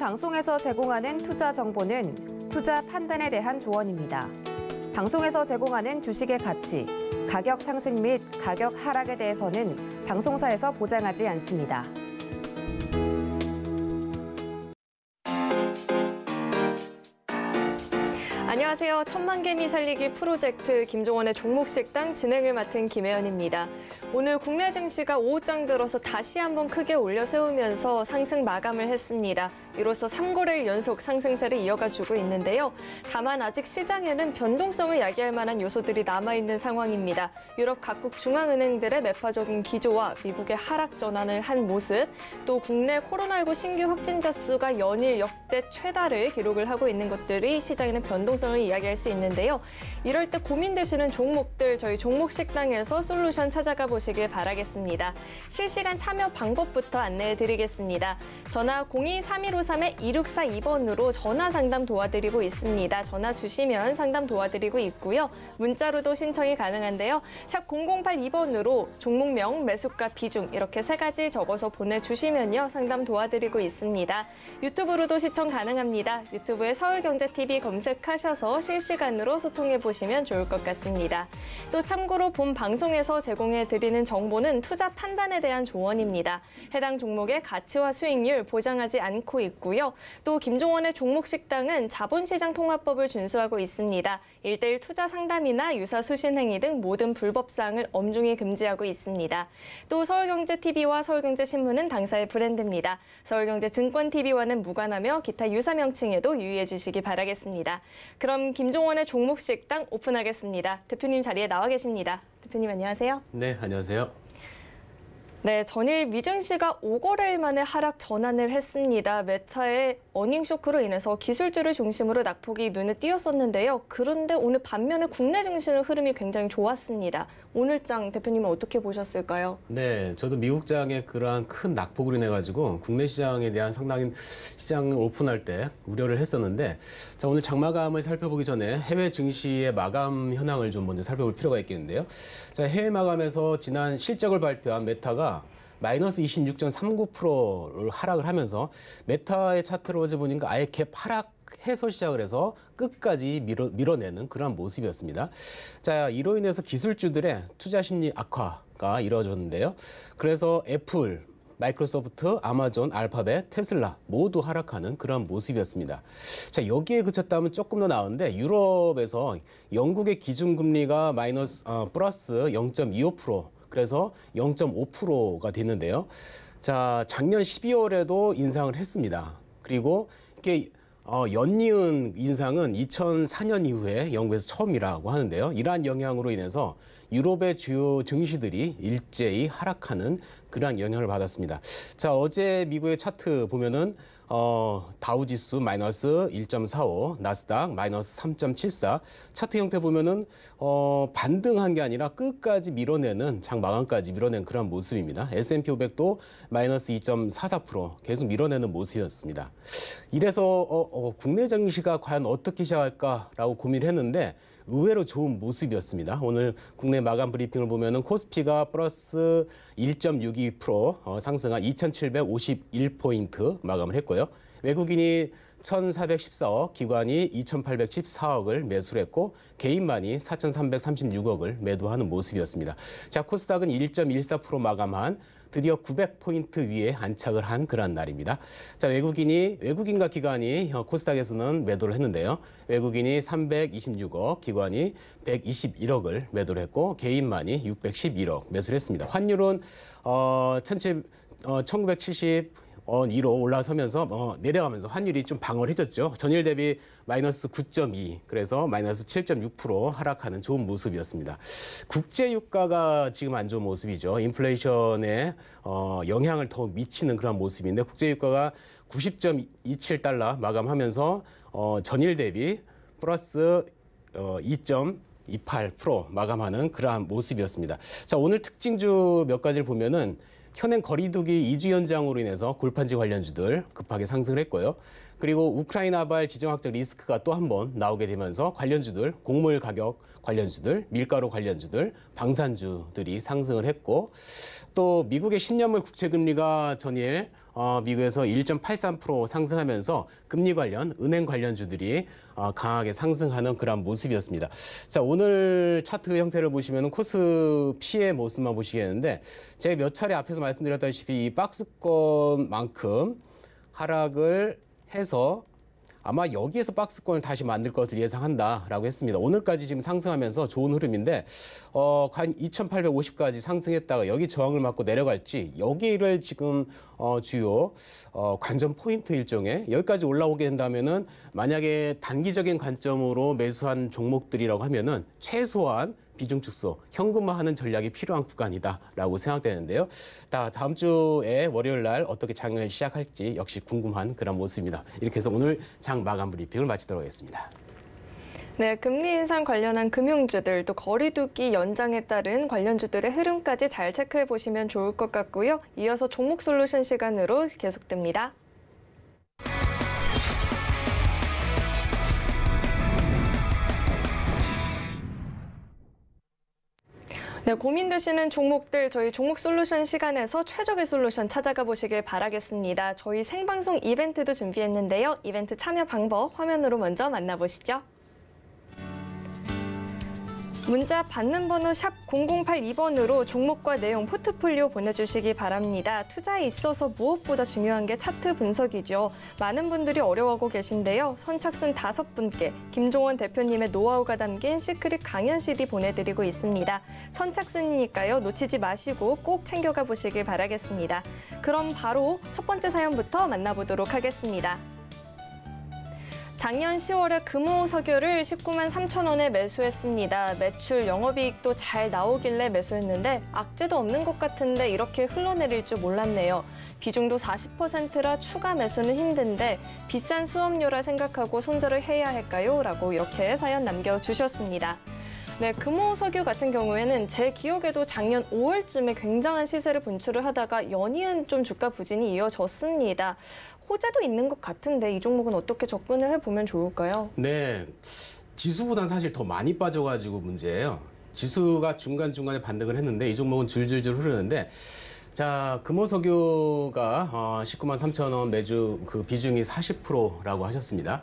방송에서 제공하는 투자 정보는 투자 판단에 대한 조언입니다. 방송에서 제공하는 주식의 가치, 가격 상승 및 가격 하락에 대해서는 방송사에서 보장하지 않습니다. 안녕하세요. 천만개미 살리기 프로젝트 김종원의 종목식당 진행을 맡은 김혜연입니다. 오늘 국내 증시가 오후장 들어서 다시 한번 크게 올려 세우면서 상승 마감을 했습니다. 이로써 3거래일 연속 상승세를 이어가주고 있는데요. 다만 아직 시장에는 변동성을 야기할 만한 요소들이 남아있는 상황입니다. 유럽 각국 중앙은행들의 매파적인 기조와 미국의 하락 전환을 한 모습, 또 국내 코로나19 신규 확진자 수가 연일 역대 최다를 기록을 하고 있는 것들이 시장에는 변동성을 이야기할 수 있는데요. 이럴 때 고민되시는 종목들 저희 종목식당에서 솔루션 찾아가 보시길 바라겠습니다. 실시간 참여 방법부터 안내해드리겠습니다. 전화 02-3153-2642번으로 전화 상담 도와드리고 있습니다. 전화 주시면 상담 도와드리고 있고요. 문자로도 신청이 가능한데요. 샵 0082번으로 종목명, 매수가, 비중 이렇게 3가지 적어서 보내주시면요. 상담 도와드리고 있습니다. 유튜브로도 시청 가능합니다. 유튜브에 서울경제TV 검색하셔서 실시간으로 소통해보시면 좋을 것 같습니다. 또 참고로 본 방송에서 제공해드리는 정보는 투자 판단에 대한 조언입니다. 해당 종목의 가치와 수익률 보장하지 않고 있고요. 또 김종원의 종목식당은 자본시장 통합법을 준수하고 있습니다. 1:1 투자 상담이나 유사 수신 행위 등 모든 불법 사항을 엄중히 금지하고 있습니다. 또 서울경제TV와 서울경제신문은 당사의 브랜드입니다. 서울경제증권TV와는 무관하며 기타 유사 명칭에도 유의해 주시기 바라겠습니다. 그럼 김종원의 종목식당 오픈하겠습니다. 대표님 자리에 나와 계십니다. 대표님 안녕하세요. 네, 안녕하세요. 네, 전일 미증시가 5거래일 만에 하락 전환을 했습니다. 메타의 어닝 쇼크로 인해서 기술주를 중심으로 낙폭이 눈에 띄었었는데요. 그런데 오늘 반면에 국내 증시의 흐름이 굉장히 좋았습니다. 오늘장 대표님은 어떻게 보셨을까요? 네, 저도 미국장의 그러한 큰 낙폭으로 인해 가지고 국내 시장에 대한 상당히 시장을 오픈할 때 우려를 했었는데, 자, 오늘 장마감을 살펴보기 전에 해외 증시의 마감 현황을 좀 먼저 살펴볼 필요가 있겠는데요. 자, 해외 마감에서 지난 실적을 발표한 메타가 마이너스 26.39%를 하락을 하면서 메타의 차트를 어제 보니까 아예 갭 하락해서 시작을 해서 끝까지 밀어내는 그런 모습이었습니다. 자, 이로 인해서 기술주들의 투자 심리 악화가 이루어졌는데요. 그래서 애플, 마이크로소프트, 아마존, 알파벳, 테슬라 모두 하락하는 그런 모습이었습니다. 자, 여기에 그쳤다면 조금 더 나은데 유럽에서 영국의 기준금리가 플러스 0.25%, 그래서 0.5%가 됐는데요. 자, 작년 12월에도 인상을 했습니다. 그리고 이게 연이은 인상은 2004년 이후에 영국에서 처음이라고 하는데요. 이러한 영향으로 인해서 유럽의 주요 증시들이 일제히 하락하는 그러한 영향을 받았습니다. 자, 어제 미국의 차트 보면은 다우지수 마이너스 1.45, 나스닥 마이너스 3.74. 차트 형태 보면은 반등한 게 아니라 끝까지 밀어내는 장 마감까지 밀어낸 그런 모습입니다. S&P 500도 마이너스 2.44% 계속 밀어내는 모습이었습니다. 이래서 국내 증시가 과연 어떻게 시작할까라고 고민을 했는데 의외로 좋은 모습이었습니다. 오늘 국내 마감 브리핑을 보면은 코스피가 플러스 1.62% 상승한 2,751포인트 마감을 했고요. 외국인이 1,414억, 기관이 2,814억을 매수를 했고 개인만이 4,336억을 매도하는 모습이었습니다. 자, 코스닥은 1.14% 마감한 드디어 900포인트 위에 안착을 한 그런 날입니다. 자, 외국인과 기관이 코스닥에서는 매도를 했는데요. 외국인이 326억, 기관이 121억을 매도를 했고 개인만이 611억 매수를 했습니다. 환율은 1970 2로 올라서면서 내려가면서 환율이 좀 방어해졌죠. 전일 대비 마이너스 9.2, 그래서 마이너스 7.6% 하락하는 좋은 모습이었습니다. 국제 유가가 지금 안 좋은 모습이죠. 인플레이션에 영향을 더 미치는 그런 모습인데 국제 유가가 90.27달러 마감하면서 전일 대비 플러스 2.28% 마감하는 그러한 모습이었습니다. 자, 오늘 특징주 몇 가지를 보면은 현행 거리두기 2주 연장으로 인해서 골판지 관련주들 급하게 상승을 했고요. 그리고 우크라이나발 지정학적 리스크가 또 한 번 나오게 되면서 관련주들, 곡물 가격 관련주들, 밀가루 관련주들, 방산주들이 상승을 했고, 또 미국의 10년물 국채금리가 전일 미국에서 1.83% 상승하면서 금리 관련, 은행 관련주들이 강하게 상승하는 그런 모습이었습니다. 자, 오늘 차트 형태를 보시면 코스피의 모습만 보시겠는데 제가 몇 차례 앞에서 말씀드렸다시피 이 박스권만큼 하락을 해서 아마 여기에서 박스권을 다시 만들 것을 예상한다라고 했습니다. 오늘까지 지금 상승하면서 좋은 흐름인데 한 2,850까지 상승했다가 여기 저항을 맞고 내려갈지 여기를 지금 주요 관전 포인트 일종의 여기까지 올라오게 된다면은 만약에 단기적인 관점으로 매수한 종목들이라고 하면은 최소한 비중 축소, 현금화하는 전략이 필요한 구간이다라고 생각되는데요. 다음 주에 월요일 날 어떻게 장을 시작할지 역시 궁금한 그런 모습입니다. 이렇게 해서 오늘 장 마감 브리핑을 마치도록 하겠습니다. 네, 금리 인상 관련한 금융주들 또 거리두기 연장에 따른 관련주들의 흐름까지 잘 체크해 보시면 좋을 것 같고요. 이어서 종목 솔루션 시간으로 계속됩니다. 네, 고민되시는 종목들 저희 종목 솔루션 시간에서 최적의 솔루션 찾아가 보시길 바라겠습니다. 저희 생방송 이벤트도 준비했는데요. 이벤트 참여 방법 화면으로 먼저 만나보시죠. 문자 받는 번호 샵 0082번으로 종목과 내용 포트폴리오 보내주시기 바랍니다. 투자에 있어서 무엇보다 중요한 게 차트 분석이죠. 많은 분들이 어려워하고 계신데요. 선착순 5분께 김종원 대표님의 노하우가 담긴 시크릿 강연 CD 보내드리고 있습니다. 선착순이니까요. 놓치지 마시고 꼭 챙겨가 보시길 바라겠습니다. 그럼 바로 첫 번째 사연부터 만나보도록 하겠습니다. 작년 10월에 금호석유를 19만 3천 원에 매수했습니다. 매출 영업이익도 잘 나오길래 매수했는데 악재도 없는 것 같은데 이렇게 흘러내릴 줄 몰랐네요. 비중도 40%라 추가 매수는 힘든데 비싼 수업료라 생각하고 손절을 해야 할까요? 라고 이렇게 사연 남겨주셨습니다. 네, 금호석유 같은 경우에는 제 기억에도 작년 5월쯤에 굉장한 시세를 분출을 하다가 연이은 좀 주가 부진이 이어졌습니다. 호재도 있는 것 같은데 이 종목은 어떻게 접근을 해보면 좋을까요? 네, 지수보다는 사실 더 많이 빠져가지고 문제예요. 지수가 중간중간에 반등을 했는데 이 종목은 줄줄줄 흐르는데 자, 금호석유가 19만 3천 원 매주 그 비중이 40%라고 하셨습니다.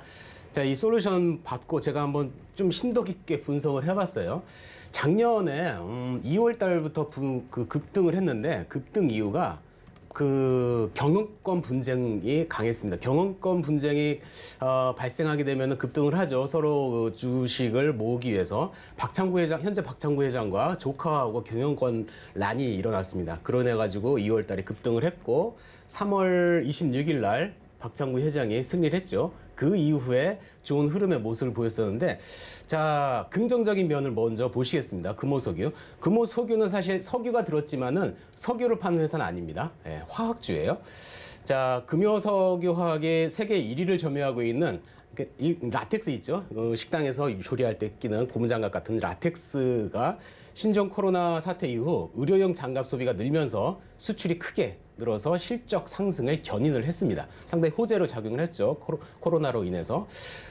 자, 이 솔루션 받고 제가 한번 좀 심도 깊게 분석을 해봤어요. 작년에 2월 달부터 급등을 했는데 급등 이유가 그 경영권 분쟁이 강했습니다. 경영권 분쟁이 발생하게 되면 급등을 하죠. 서로 그 주식을 모으기 위해서 현재 박창구 회장과 조카하고 경영권 란이 일어났습니다. 그러네 가지고 2월 달에 급등을 했고 3월 26일 날 박창구 회장이 승리를 했죠. 그 이후에 좋은 흐름의 모습을 보였었는데 자, 긍정적인 면을 먼저 보시겠습니다. 금호석유. 금호석유는 사실 석유가 들었지만은 석유를 파는 회사는 아닙니다. 예, 화학주예요. 자, 금호석유 화학의 세계 1위를 점유하고 있는 라텍스 있죠. 식당에서 조리할 때 끼는 고무장갑 같은 라텍스가 신종 코로나 사태 이후 의료용 장갑 소비가 늘면서 수출이 크게 늘어서 실적 상승을 견인을 했습니다. 상당히 호재로 작용을 했죠. 코로나로 인해서.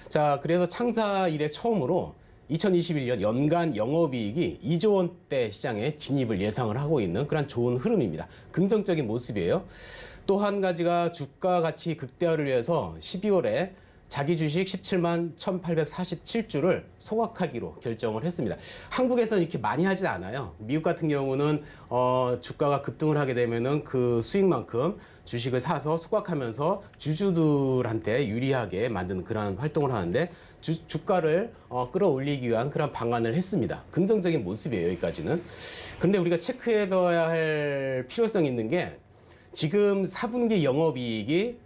자, 그래서 창사 이래 처음으로 2021년 연간 영업이익이 2조 원대 시장에 진입을 예상을 하고 있는 그런 좋은 흐름입니다. 긍정적인 모습이에요. 또 한 가지가 주가 가치 극대화를 위해서 12월에 자기 주식 17만 1,847주를 소각하기로 결정을 했습니다. 한국에서는 이렇게 많이 하진 않아요. 미국 같은 경우는 주가가 급등을 하게 되면은 그 수익만큼 주식을 사서 소각하면서 주주들한테 유리하게 만드는 그런 활동을 하는데 주가를 끌어올리기 위한 그런 방안을 했습니다. 긍정적인 모습이에요, 여기까지는. 그런데 우리가 체크해봐야 할 필요성이 있는 게 지금 4분기 영업이익이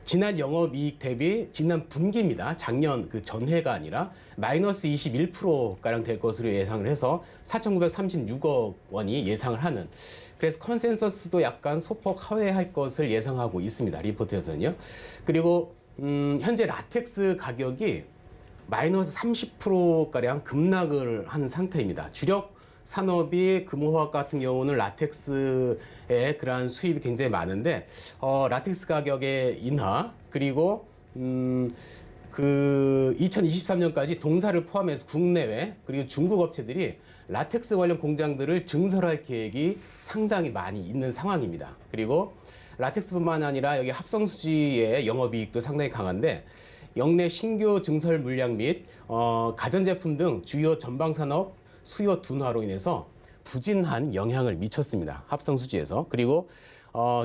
지난 영업이익 대비 지난 분기입니다. 작년 그 전해가 아니라 마이너스 21%가량 될 것으로 예상을 해서 4,936억 원이 예상을 하는. 그래서 컨센서스도 약간 소폭 하회할 것을 예상하고 있습니다. 리포트에서는요. 그리고 현재 라텍스 가격이 마이너스 30%가량 급락을 한 상태입니다. 주력 산업이 금호화학 같은 경우는 라텍스의 그러한 수입이 굉장히 많은데 라텍스 가격의 인하 그리고 그 2023년까지 동사를 포함해서 국내외 그리고 중국 업체들이 라텍스 관련 공장들을 증설할 계획이 상당히 많이 있는 상황입니다. 그리고 라텍스뿐만 아니라 여기 합성수지의 영업이익도 상당히 강한데 역내 신규 증설 물량 및 가전제품 등 주요 전방산업 수요 둔화로 인해서 부진한 영향을 미쳤습니다. 합성수지에서. 그리고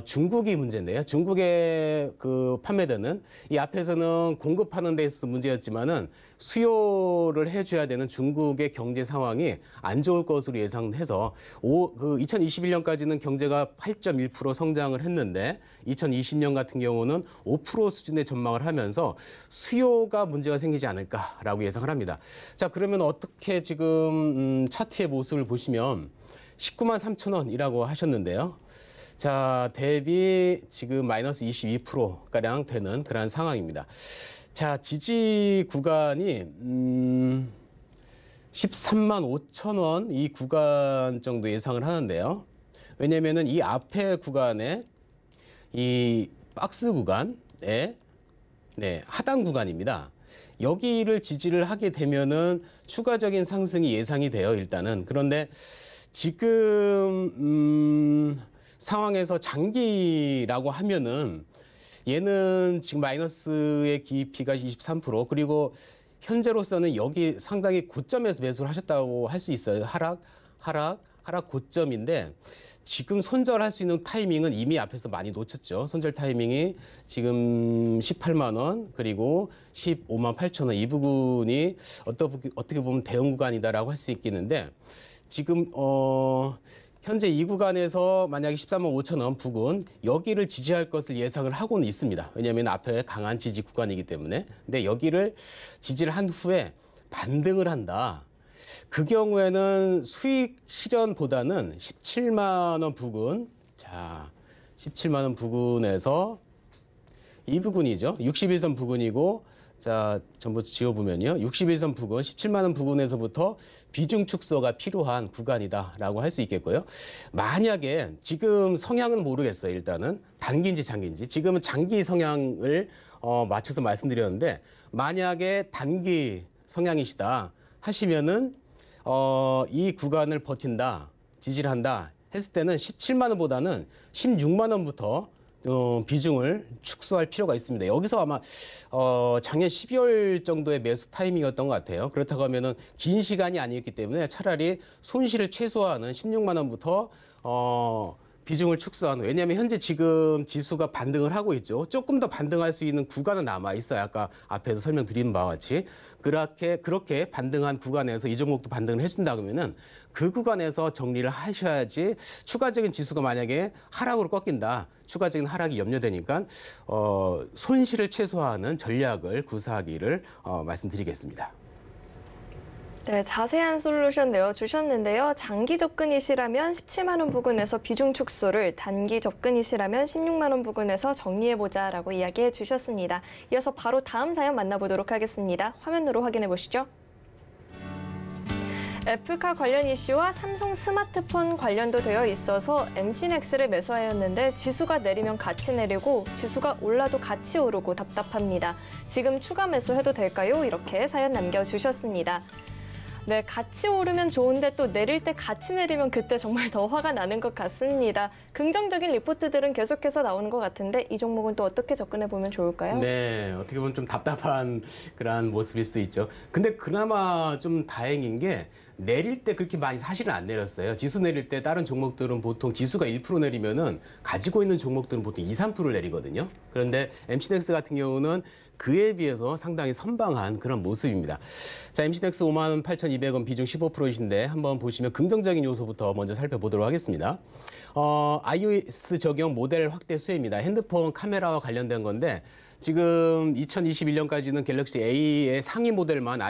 중국이 문제인데요. 중국의 그 판매대는 이 앞에서는 공급하는 데 있어서 문제였지만은 수요를 해줘야 되는 중국의 경제 상황이 안 좋을 것으로 예상해서 2021년까지는 경제가 8.1% 성장을 했는데 2020년 같은 경우는 5% 수준의 전망을 하면서 수요가 문제가 생기지 않을까라고 예상을 합니다. 자, 그러면 어떻게 지금 차트의 모습을 보시면 19만 3천 원이라고 하셨는데요. 자, 대비 지금 마이너스 22%가량 되는 그런 상황입니다. 자, 지지 구간이 13만 5천 원 이 구간 정도 예상을 하는데요. 왜냐면은 이 앞에 구간에 이 박스 구간에 하단 구간입니다. 여기를 지지를 하게 되면은 추가적인 상승이 예상이 돼요, 일단은. 그런데 지금 상황에서 장기라고 하면은 얘는 지금 마이너스의 기피가 23% 그리고 현재로서는 여기 상당히 고점에서 매수를 하셨다고 할 수 있어요. 하락 고점인데 지금 손절할 수 있는 타이밍은 이미 앞에서 많이 놓쳤죠. 손절 타이밍이 지금 18만 원 그리고 15만 8천 원 이 부분이 어떻게 보면 대응 구간이다라고 할 수 있겠는데 지금 현재 이 구간에서 만약에 13만 5천 원 부근 여기를 지지할 것을 예상을 하고는 있습니다. 왜냐하면 앞에 강한 지지 구간이기 때문에. 근데 여기를 지지를 한 후에 반등을 한다. 그 경우에는 수익 실현보다는 17만 원 부근. 자, 17만 원 부근에서 이 부근이죠. 61선 부근이고 자, 전부 지워보면요. 61선 부근, 17만 원 부근에서부터 비중 축소가 필요한 구간이다라고 할 수 있겠고요. 만약에 지금 성향은 모르겠어요. 일단은 단기인지 장기인지. 지금은 장기 성향을 맞춰서 말씀드렸는데 만약에 단기 성향이시다 하시면은 이 구간을 버틴다, 지지를 한다 했을 때는 17만 원보다는 16만 원부터 비중을 축소할 필요가 있습니다. 여기서 아마 작년 12월 정도의 매수 타이밍이었던 것 같아요. 그렇다고 하면은 긴 시간이 아니었기 때문에 차라리 손실을 최소화하는 16만 원부터 비중을 축소하는. 왜냐하면 현재 지금 지수가 반등을 하고 있죠. 조금 더 반등할 수 있는 구간은 남아 있어요. 아까 앞에서 설명드린 바와 같이 그렇게 반등한 구간에서 이 종목도 반등을 해준다 그러면은 그 구간에서 정리를 하셔야지. 추가적인 지수가 만약에 하락으로 꺾인다. 추가적인 하락이 염려되니까 손실을 최소화하는 전략을 구사하기를 말씀드리겠습니다. 네, 자세한 솔루션 내어주셨는데요. 장기 접근이시라면 17만 원 부근에서 비중 축소를, 단기 접근이시라면 16만 원 부근에서 정리해보자라고 이야기해 주셨습니다. 이어서 바로 다음 사연 만나보도록 하겠습니다. 화면으로 확인해 보시죠. 애플카 관련 이슈와 삼성 스마트폰 관련도 되어 있어서 MC넥스를 매수하였는데 지수가 내리면 같이 내리고 지수가 올라도 같이 오르고 답답합니다. 지금 추가 매수해도 될까요? 이렇게 사연 남겨주셨습니다. 네, 같이 오르면 좋은데 또 내릴 때 같이 내리면 그때 정말 더 화가 나는 것 같습니다. 긍정적인 리포트들은 계속해서 나오는 것 같은데 이 종목은 또 어떻게 접근해 보면 좋을까요? 네, 어떻게 보면 좀 답답한 그런 모습일 수도 있죠. 근데 그나마 좀 다행인 게 내릴 때 그렇게 많이 사실은 안 내렸어요. 지수 내릴 때 다른 종목들은 보통 지수가 1% 내리면은 가지고 있는 종목들은 보통 2, 3%를 내리거든요. 그런데 MC넥스 같은 경우는 그에 비해서 상당히 선방한 그런 모습입니다. 자, MC넥스 58,200원 비중 15%이신데 한번 보시면 긍정적인 요소부터 먼저 살펴보도록 하겠습니다. iOS 적용 모델 확대 수혜입니다. 핸드폰 카메라와 관련된 건데 지금 2021년까지는 갤럭시 A의 상위 모델만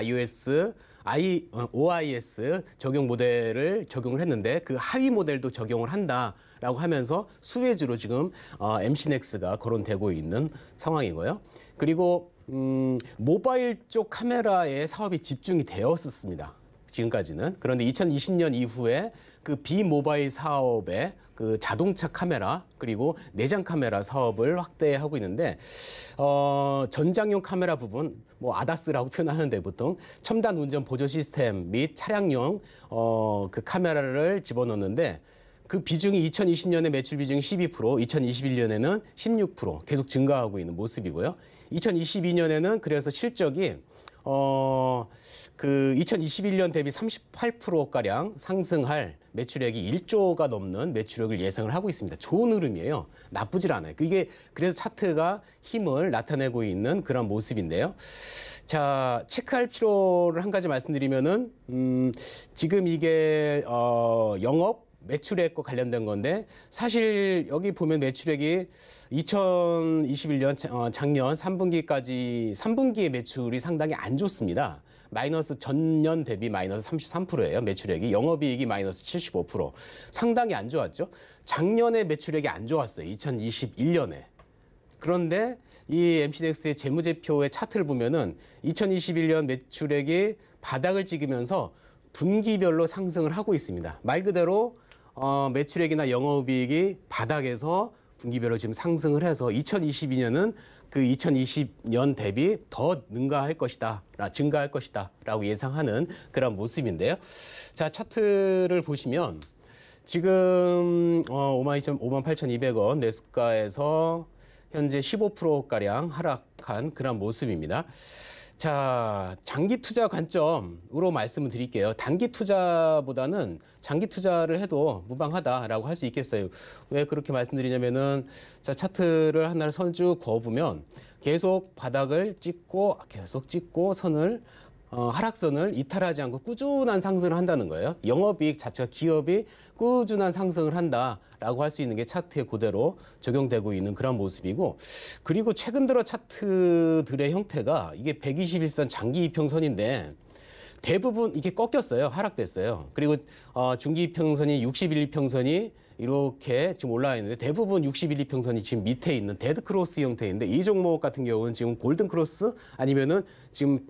OIS 적용 모델을 적용을 했는데 그 하위 모델도 적용을 한다라고 하면서 수혜주로 지금 MC넥스가 거론되고 있는 상황이고요. 그리고 모바일 쪽 카메라에 사업이 집중이 되었었습니다. 지금까지는. 그런데 2020년 이후에 그 비모바일 사업에 그 자동차 카메라 그리고 내장 카메라 사업을 확대하고 있는데 전장용 카메라 부분 뭐 아다스라고 표현하는데 보통 첨단 운전 보조 시스템 및 차량용 그 카메라를 집어넣는데 그 비중이 2020년에 매출 비중이 12%, 2021년에는 16% 계속 증가하고 있는 모습이고요. 2022년에는 그래서 실적이 그 2021년 대비 38%가량 상승할 매출액이 1조가 넘는 매출액을 예상을 하고 있습니다. 좋은 흐름이에요. 나쁘질 않아요. 그게 그래서 차트가 힘을 나타내고 있는 그런 모습인데요. 자, 체크할 필요를 한 가지 말씀드리면은 지금 이게 영업 매출액과 관련된 건데 사실 여기 보면 매출액이 2021년 작년 3분기의 매출이 상당히 안 좋습니다. 마이너스 전년 대비 마이너스 33%예요. 매출액이. 영업이익이 마이너스 75%. 상당히 안 좋았죠. 작년에 매출액이 안 좋았어요. 2021년에. 그런데 이 MC넥스의 재무제표의 차트를 보면은 2021년 매출액이 바닥을 찍으면서 분기별로 상승을 하고 있습니다. 말 그대로 매출액이나 영업이익이 바닥에서 분기별로 지금 상승을 해서 2022년은 그 2020년 대비 더 증가할 것이다라고 예상하는 그런 모습인데요. 자, 차트를 보시면 지금 58,200원 매수가에서 현재 15%가량 하락한 그런 모습입니다. 자, 장기 투자 관점으로 말씀을 드릴게요. 단기 투자보다는 장기 투자를 해도 무방하다라고 할 수 있겠어요. 왜 그렇게 말씀드리냐면은 자, 차트를 하나를 선쭉 그어보면 계속 바닥을 찍고 계속 찍고 하락선을 이탈하지 않고 꾸준한 상승을 한다는 거예요. 영업이익 자체가 기업이 꾸준한 상승을 한다라고 할 수 있는 게 차트에 그대로 적용되고 있는 그런 모습이고, 그리고 최근 들어 차트들의 형태가 이게 121선 장기 이평선인데 대부분 이게 꺾였어요. 하락됐어요. 그리고 중기 이평선이 61 이평선이 이렇게 지금 올라와 있는데 대부분 61 이평선이 지금 밑에 있는 데드 크로스 형태인데 이 종목 같은 경우는 지금 골든 크로스 아니면은 지금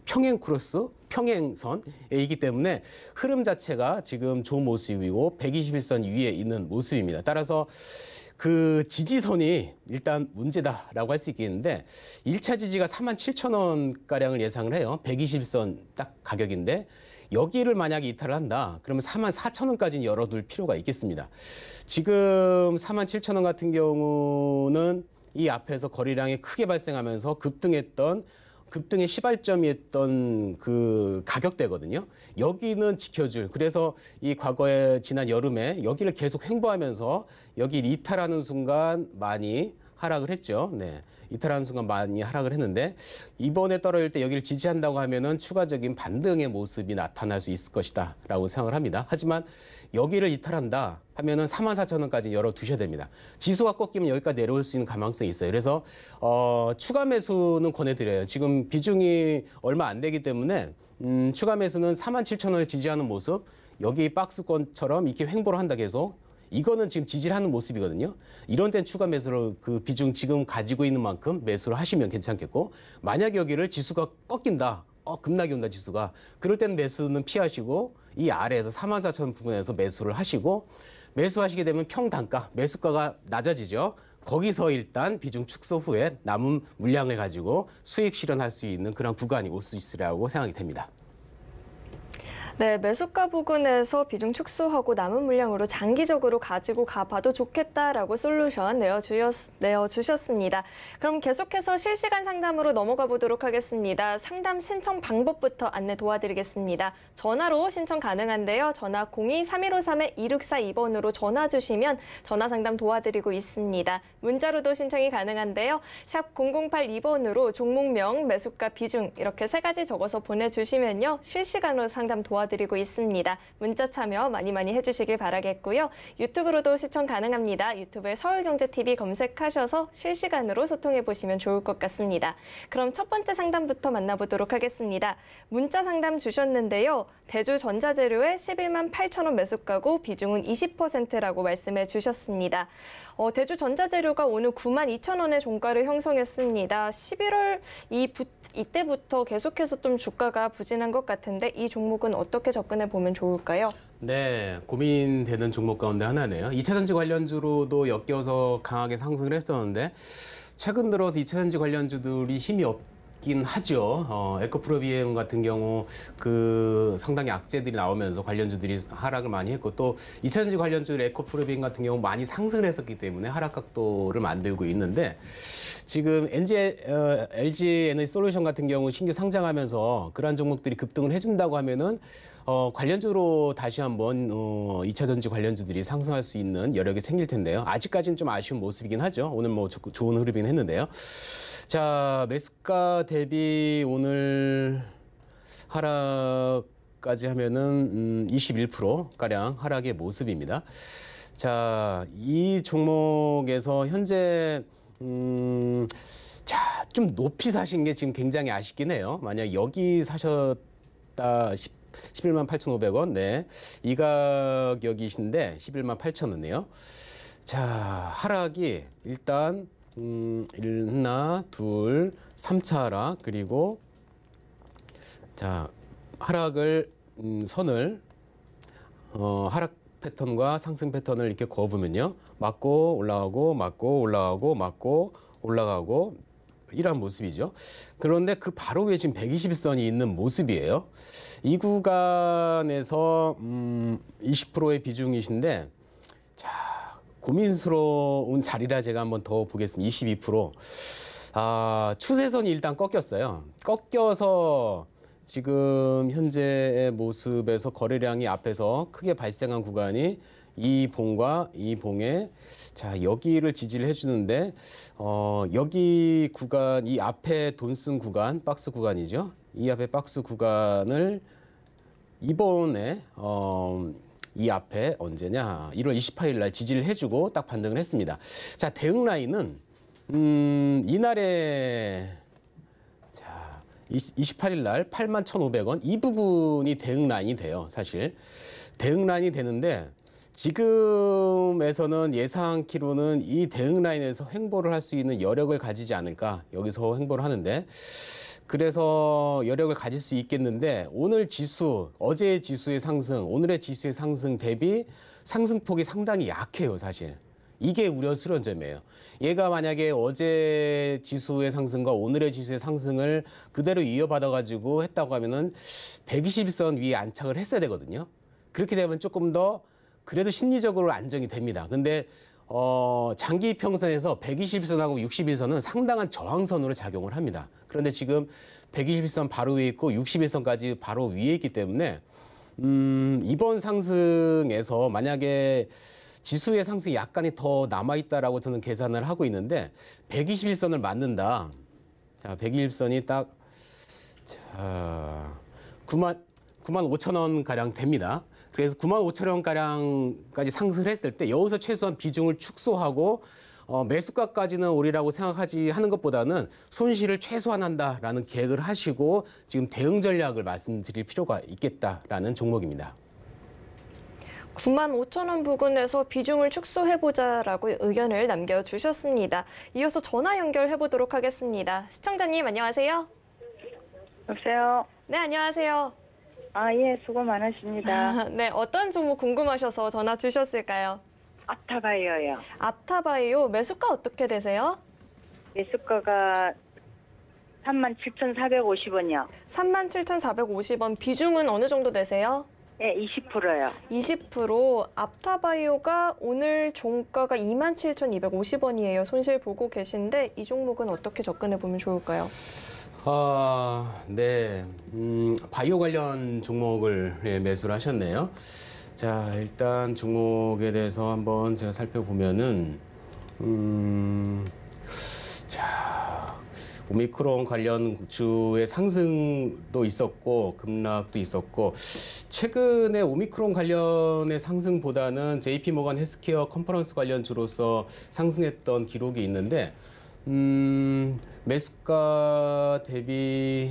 평행 크로스, 평행선이기 때문에 흐름 자체가 지금 좋은 모습이고 121선 위에 있는 모습입니다. 따라서 그 지지선이 일단 문제다라고 할 수 있겠는데 1차 지지가 47,000원가량을 예상을 해요. 121선 딱 가격인데 여기를 만약에 이탈을 한다. 그러면 44,000원까지는 열어둘 필요가 있겠습니다. 지금 47,000원 같은 경우는 이 앞에서 거래량이 크게 발생하면서 급등의 시발점이었던 그 가격대거든요. 여기는 지켜줄. 그래서 이 과거에 지난 여름에 여기를 계속 횡보하면서 여기를 이탈하는 순간 많이 하락을 했죠. 네. 이탈하는 순간 많이 하락을 했는데 이번에 떨어질 때 여기를 지지한다고 하면은 추가적인 반등의 모습이 나타날 수 있을 것이다 라고 생각을 합니다. 하지만 여기를 이탈한다 하면은 44,000원까지 열어두셔야 됩니다. 지수가 꺾이면 여기까지 내려올 수 있는 가능성이 있어요. 그래서 추가 매수는 권해드려요. 지금 비중이 얼마 안 되기 때문에 추가 매수는 47,000원을 지지하는 모습, 여기 박스권처럼 이렇게 횡보를 한다 계속. 이거는 지금 지지를 하는 모습이거든요. 이런 때는 추가 매수를 그 비중 지금 가지고 있는 만큼 매수를 하시면 괜찮겠고, 만약 여기를 지수가 꺾인다. 급락이 온다 지수가. 그럴 때는 매수는 피하시고 이 아래에서 44,000원 부근에서 매수를 하시고, 매수하시게 되면 평단가, 매수가가 낮아지죠. 거기서 일단 비중 축소 후에 남은 물량을 가지고 수익 실현할 수 있는 그런 구간이 올 수 있으리라고 생각이 됩니다. 네, 매수가 부근에서 비중 축소하고 남은 물량으로 장기적으로 가지고 가봐도 좋겠다라고 솔루션 내어주셨습니다. 그럼 계속해서 실시간 상담으로 넘어가 보도록 하겠습니다. 상담 신청 방법부터 안내 도와드리겠습니다. 전화로 신청 가능한데요. 전화 02-3153-2642번으로 전화 주시면 전화 상담 도와드리고 있습니다. 문자로도 신청이 가능한데요. 샵 0082번으로 종목명, 매수가, 비중 이렇게 3가지 적어서 보내주시면요. 실시간으로 상담 도와드리고 있습니다. 문자 참여 많이 해주시길 바라겠고요. 유튜브로도 시청 가능합니다. 유튜브에 서울경제TV 검색하셔서 실시간으로 소통해보시면 좋을 것 같습니다. 그럼 첫 번째 상담부터 만나보도록 하겠습니다. 문자 상담 주셨는데요. 대주전자재료에 11만 8천 원 매수가고 비중은 20%라고 말씀해 주셨습니다. 대주전자재료가 오늘 9만 2천 원의 종가를 형성했습니다. 11월 이때부터 계속해서 좀 주가가 부진한 것 같은데 이 종목은 어떻게 접근해 보면 좋을까요? 네, 고민되는 종목 가운데 하나네요. 2차전지 관련주로도 엮여서 강하게 상승을 했었는데 최근 들어서 2차전지 관련주들이 힘이 있긴 하죠. 에코프로비엠 같은 경우 그 상당히 악재들이 나오면서 관련주들이 하락을 많이 했고 또 2차전지 관련주들 에코프로비엠 같은 경우 많이 상승을 했었기 때문에 하락 각도를 만들고 있는데 지금 LG 에너지 솔루션 같은 경우 신규 상장하면서 그러한 종목들이 급등을 해준다고 하면은 관련주로 다시 한번 2차 전지 관련주들이 상승할 수 있는 여력이 생길 텐데요. 아직까지는 좀 아쉬운 모습이긴 하죠. 오늘 뭐 좋은 흐름이긴 했는데요. 자, 매수가 대비 오늘 하락까지 하면은 21%가량 하락의 모습입니다. 자, 이 종목에서 현재 자, 좀 높이 사신 게 지금 굉장히 아쉽긴 해요. 만약 여기 사셨다 11만 8,500원. 네. 이 가격이신데 11만 8,000원이에요. 자, 하락이 일단 하나, 둘, 3차 하락 그리고 자, 하락을 선을 하락 패턴과 상승 패턴을 이렇게 그어보면요. 맞고 올라가고 맞고 올라가고 맞고 올라가고 이러한 모습이죠. 그런데 그 바로 위에 지금 121선이 있는 모습이에요. 이 구간에서 20%의 비중이신데 자, 고민스러운 자리라 제가 한번 더 보겠습니다. 22%. 추세선이 일단 꺾였어요. 꺾여서 지금 현재의 모습에서 거래량이 앞에서 크게 발생한 구간이 이 봉과 이 봉에 자 여기를 지지를 해주는데 여기 구간 이 앞에 돈 쓴 구간 박스 구간이죠. 이 앞에 박스 구간을 이번에 이 앞에 언제냐 1월 28일 날 지지를 해주고 딱 반등을 했습니다. 자 대응 라인은 이날에 28일 날 81,500원 이 부분이 대응 라인이 돼요. 사실 대응 라인이 되는데 지금에서는 예상키로는 이 대응 라인에서 횡보를 할 수 있는 여력을 가지지 않을까. 여기서 횡보를 하는데 그래서 여력을 가질 수 있겠는데 오늘 지수, 어제의 지수의 상승, 오늘의 지수의 상승 대비 상승폭이 상당히 약해요. 사실. 이게 우려스러운 점이에요. 얘가 만약에 어제 지수의 상승과 오늘의 지수의 상승을 그대로 이어받아가지고 했다고 하면은 121선 위에 안착을 했어야 되거든요. 그렇게 되면 조금 더 그래도 심리적으로 안정이 됩니다. 근데 장기 이평선에서 121선하고 61선은 상당한 저항선으로 작용을 합니다. 그런데 지금 121선 바로 위에 있고 61선까지 바로 위에 있기 때문에 이번 상승에서 만약에 지수의 상승이 약간이 더 남아있다라고 저는 계산을 하고 있는데 121선을 맞는다. 자, 121선이 딱 자, 9만 5천 원 가량 됩니다. 그래서 9만 5천 원 가량까지 상승을 했을 때 여기서 최소한 비중을 축소하고 매수가까지는 오리라고 하는 것보다는 손실을 최소화한다라는 계획을 하시고 지금 대응 전략을 말씀드릴 필요가 있겠다라는 종목입니다. 9만 5천 원 부근에서 비중을 축소해보자라고 의견을 남겨주셨습니다. 이어서 전화 연결해보도록 하겠습니다. 시청자님 안녕하세요. 여보세요. 네, 안녕하세요. 예, 수고 많으십니다. 네, 어떤 종목 궁금하셔서 전화 주셨을까요? 아타바이오요. 아타바이오 매수가 어떻게 되세요? 매수가가 37,450원이요. 37,450원. 비중은 어느 정도 되세요? 예, 20%요. 20%. 아타바이오가 오늘 종가가 27,250원이에요. 손실 보고 계신데 이 종목은 어떻게 접근해 보면 좋을까요? 네. 바이오 관련 종목을 매수를 하셨네요. 자, 일단 종목에 대해서 한번 제가 살펴보면은, 자, 오미크론 관련 주의 상승도 있었고, 급락도 있었고, 최근에 오미크론 관련의 상승보다는 JP모건 헬스케어 컨퍼런스 관련주로서 상승했던 기록이 있는데, 매수가 대비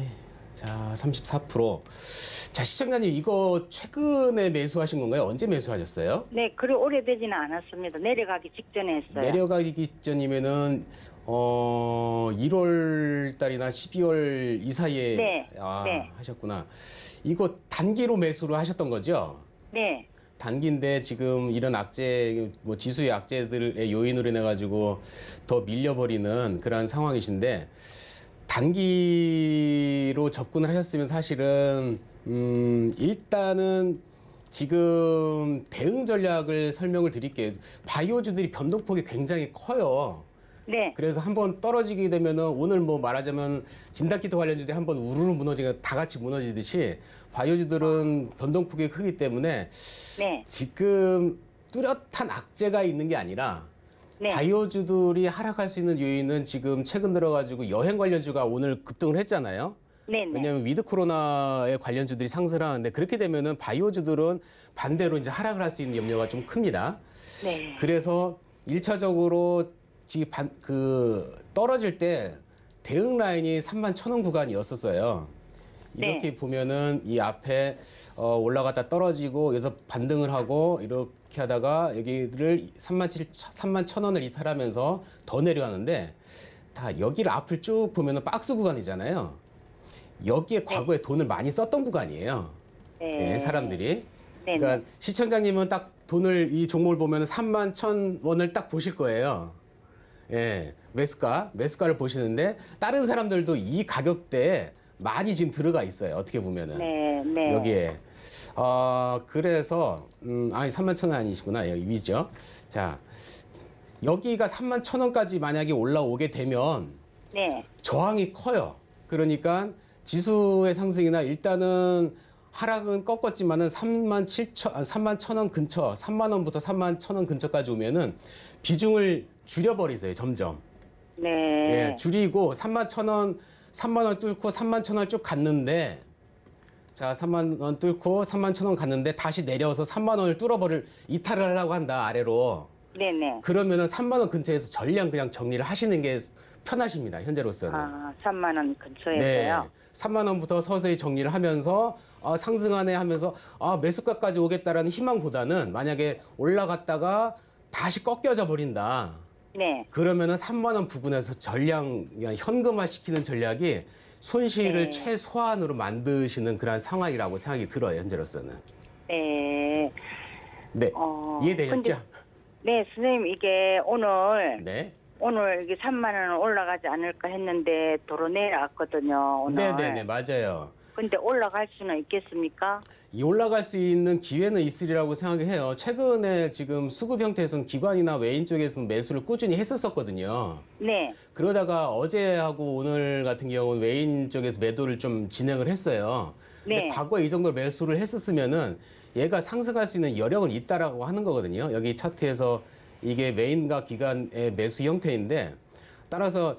자 34%. 자 시청자님 이거 최근에 매수하신 건가요? 언제 매수하셨어요? 네, 그리 오래되지는 않았습니다. 내려가기 직전에 했어요. 내려가기 직전이면은 1월 달이나 12월 이 사이에 네, 네. 하셨구나. 이거 단기로 매수를 하셨던 거죠? 네. 단기인데 지금 이런 악재, 뭐 지수의 악재들의 요인으로 인해 가지고 더 밀려버리는 그런 상황이신데, 단기로 접근을 하셨으면 사실은 일단은 지금 대응 전략을 설명을 드릴게요. 바이오주들이 변동폭이 굉장히 커요. 네. 그래서 한번 떨어지게 되면은 오늘 뭐 말하자면 진단키트 관련주들이 한번 우르르 무너지게 다 같이 무너지듯이 바이오주들은 변동폭이 크기 때문에 네. 지금 뚜렷한 악재가 있는 게 아니라 네. 바이오주들이 하락할 수 있는 요인은 지금 최근 들어가지고 여행 관련주가 오늘 급등을 했잖아요. 네. 네. 왜냐하면 위드 코로나의 관련주들이 상승을 하는데 그렇게 되면은 바이오주들은 반대로 이제 하락을 할 수 있는 염려가 좀 큽니다. 네. 그래서 일차적으로 떨어질 때 대응 라인이 31,000원 구간이었었어요. 이렇게 네. 보면은 이 앞에 올라갔다 떨어지고 여기서 반등을 하고 이렇게 하다가 여기를 31,000원을 이탈하면서 더 내려가는데 다 여기를 앞을 쭉 보면은 박스 구간이잖아요. 여기에 과거에 돈을 많이 썼던 구간이에요. 네. 사람들이. 네. 그러니까 시청자님은 딱 돈을 이 종목을 보면 31,000원을 딱 보실 거예요. 예, 매수가를 보시는데 다른 사람들도 이 가격대에 많이 지금 들어가 있어요. 어떻게 보면은 네. 네. 여기에 그래서 아니 31,000원 아니시구나. 여기 위죠. 자, 여기가 31,000원까지 만약에 올라오게 되면 네. 저항이 커요. 그러니까 지수의 상승이나 일단은 하락은 꺾었지만은 31,000원 근처, 3만 원부터 31,000원 근처까지 오면은 비중을 줄여버리세요, 점점. 네. 예, 줄이고 31,000원, 3만 원 뚫고 31,000원 쭉 갔는데, 자, 3만 원 뚫고 31,000원 갔는데 다시 내려서 3만 원을 이탈을 하려고 한다, 아래로. 네네. 그러면은 3만 원 근처에서 전량 그냥 정리를 하시는 게 편하십니다, 현재로서는. 아, 3만 원 네. 근처에서요. 3만 원부터 서서히 정리를 하면서 상승하네 하면서 매수가까지 오겠다라는 희망보다는 만약에 올라갔다가 다시 꺾여져 버린다. 네. 그러면은 3만 원 부근에서 전량 그냥 현금화 시키는 전략이 손실을 네. 최소한으로 만드시는 그런 상황이라고 생각이 들어요, 현재로서는. 네. 네. 이해되셨죠? 네, 선생님 이게 오늘 네. 이게 3만 원 올라가지 않을까 했는데 도로 내려왔거든요. 오늘. 네네네, 맞아요. 근데 올라갈 수는 있겠습니까? 이 올라갈 수 있는 기회는 있으리라고 생각해요. 최근에 지금 수급 형태에서는 기관이나 외인 쪽에서는 매수를 꾸준히 했었거든요. 네. 그러다가 어제하고 오늘 같은 경우는 외인 쪽에서 매도를 좀 진행을 했어요. 근데 네. 과거에 이 정도 매수를 했었으면은 얘가 상승할 수 있는 여력은 있다라고 하는 거거든요. 여기 차트에서 이게 외인과 기관의 매수 형태인데 따라서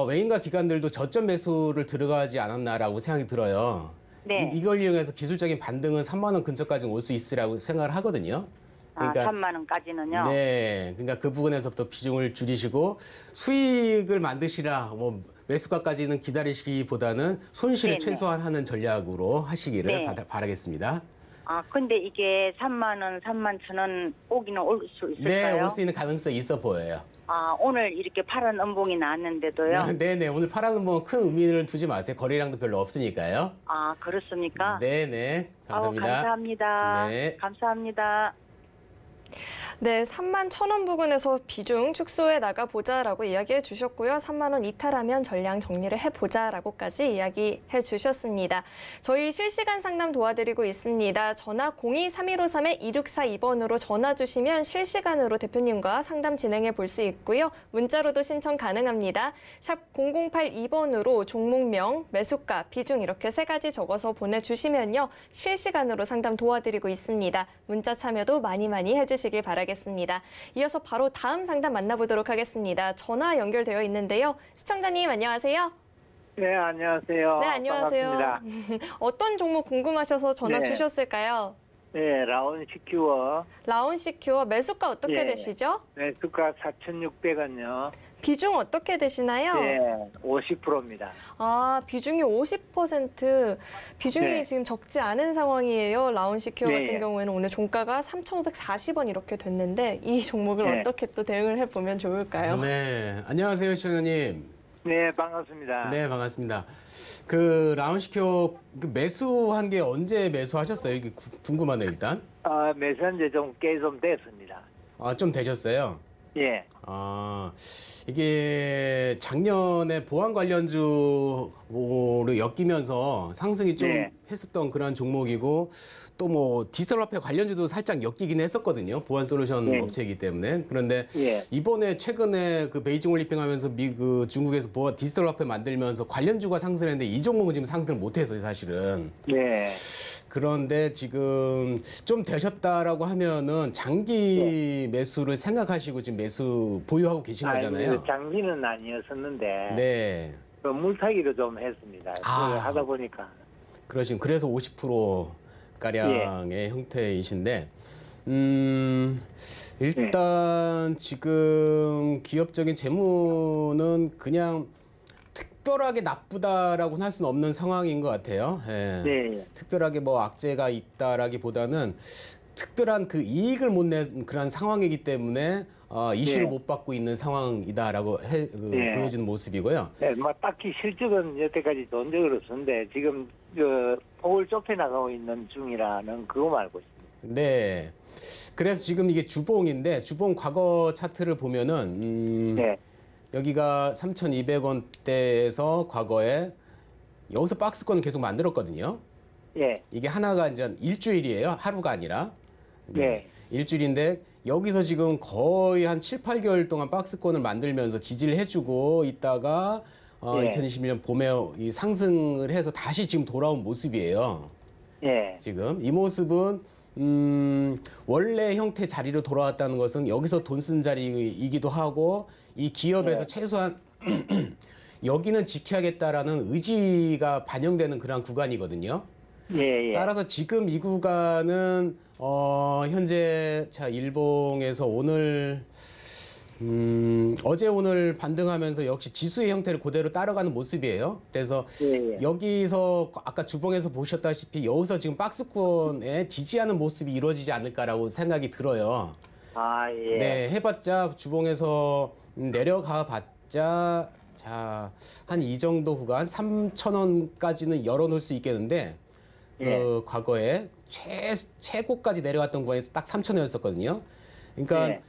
외인과 기관들도 저점 매수를 들어가지 않았나라고 생각이 들어요. 네. 이걸 이용해서 기술적인 반등은 3만 원 근처까지 올 수 있으라고 생각을 하거든요. 그러니까 3만 원까지는요. 네, 그러니까 그 부분에서부터 비중을 줄이시고 수익을 만드시라 뭐 매수가까지는 기다리시기보다는 손실을 네네. 최소화하는 전략으로 하시기를 네. 바라겠습니다. 아, 근데 이게 3만 원, 3만 천 원 오기는 올 수 네, 있을까요? 올 수 있는 가능성이 있어 보여요. 아, 오늘 이렇게 파란 음봉이 나왔는데도요. 네네, 오늘 파란 뭐 큰 의미를 두지 마세요. 거래량도 별로 없으니까요. 아, 그렇습니까? 네네, 감사합니다. 감사합니다. 네. 감사합니다. 네, 3만 1,000원 부근에서 비중 축소해 나가보자라고 이야기해 주셨고요. 3만 원 이탈하면 전량 정리를 해보자라고까지 이야기해 주셨습니다. 저희 실시간 상담 도와드리고 있습니다. 전화 02-3153-2642번으로 전화 주시면 실시간으로 대표님과 상담 진행해 볼 수 있고요. 문자로도 신청 가능합니다. 샵 0082번으로 종목명, 매수가, 비중 이렇게 세 가지 적어서 보내주시면요. 실시간으로 상담 도와드리고 있습니다. 문자 참여도 많이 해주시길 바라겠습니다. 이어서 바로 다음 상담 만나보도록 하겠습니다. 전화 연결되어 있는데요. 시청자님 안녕하세요. 네, 안녕하세요. 네, 안녕하세요. 반갑습니다. 어떤 종목 궁금하셔서 전화 네. 주셨을까요? 네, 라온 시큐어. 라온시큐어 매수가 어떻게 예. 되시죠? 네, 주가 4,600원요. 비중 어떻게 되시나요? 네, 50%입니다. 아, 비중이 50%. 비중이 네. 지금 적지 않은 상황이에요. 라온시큐어 네. 같은 경우에는 오늘 종가가 3,540원 이렇게 됐는데 이 종목을 네. 어떻게 또 대응을 해보면 좋을까요? 네, 안녕하세요, 시청자님. 네, 반갑습니다. 네, 반갑습니다. 그 라운시큐어 매수한 게 언제 매수하셨어요? 이게 궁금하네요, 일단. 매수한 지 좀 꽤 좀 됐습니다. 좀 되셨어요. 예. 이게 작년에 보안 관련주로 엮이면서 상승이 좀 네. 했었던 그런 종목이고 또 뭐 디지털 화폐 관련주도 살짝 엮이긴 했었거든요. 보안 솔루션 네. 업체이기 때문에. 그런데 예. 이번에 최근에 그 베이징 올림픽 하면서 중국에서 디지털 화폐 만들면서 관련주가 상승했는데 이 종목은 지금 상승을 못했어요, 사실은. 네. 그런데 지금 좀 되셨다라고 하면은 장기 매수를 생각하시고 지금 매수 보유하고 계신 거잖아요. 아니, 장기는 아니었었는데 네. 그 물타기를 좀 했습니다. 그걸 하다 보니까. 그러신 그래서 50% 가량의 형태이신데 일단 지금 기업적인 재무는 그냥 특별하게 나쁘다라고는 할 수는 없는 상황인 것 같아요. 예. 네. 특별하게 뭐 악재가 있다라기보다는 특별한 그 이익을 못 낸 그런 상황이기 때문에 이슈를 네. 못 받고 있는 상황이다라고 네. 보여지는 모습이고요. 네, 뭐 딱히 실적은 여태까지 본 적은 없었는데 지금 폭을 좁혀나가고 있는 중이라는 그거 알고 있습니다. 네. 그래서 지금 이게 주봉인데 주봉 과거 차트를 보면은 네. 여기가 3,200원대에서 과거에 여기서 박스권을 계속 만들었거든요. 예. 이게 하나가 이제 일주일이에요. 하루가 아니라. 네. 일주일인데 여기서 지금 거의 한 7, 8개월 동안 박스권을 만들면서 지지를 해주고 있다가 예. 2021년 봄에 이 상승을 해서 다시 지금 돌아온 모습이에요. 예. 지금 이 모습은 원래 형태 자리로 돌아왔다는 것은 여기서 돈 쓴 자리이기도 하고 이 기업에서 네. 최소한 여기는 지켜야겠다라는 의지가 반영되는 그런 구간이거든요. 예. 예. 따라서 지금 이 구간은 현재 일봉에서 오늘 어제 오늘 반등하면서 역시 지수의 형태를 그대로 따라가는 모습이에요. 그래서 예. 여기서 아까 주봉에서 보셨다시피 여기서 지금 박스권에 지지하는 모습이 이루어지지 않을까라고 생각이 들어요. 아, 예. 네, 해봤자 주봉에서 내려가 봤자 한 이 정도 구간 3,000원까지는 열어놓을 수 있겠는데 예. 과거에 최고까지 내려갔던 구간에서 딱 3,000원이었었거든요. 그러니까 예.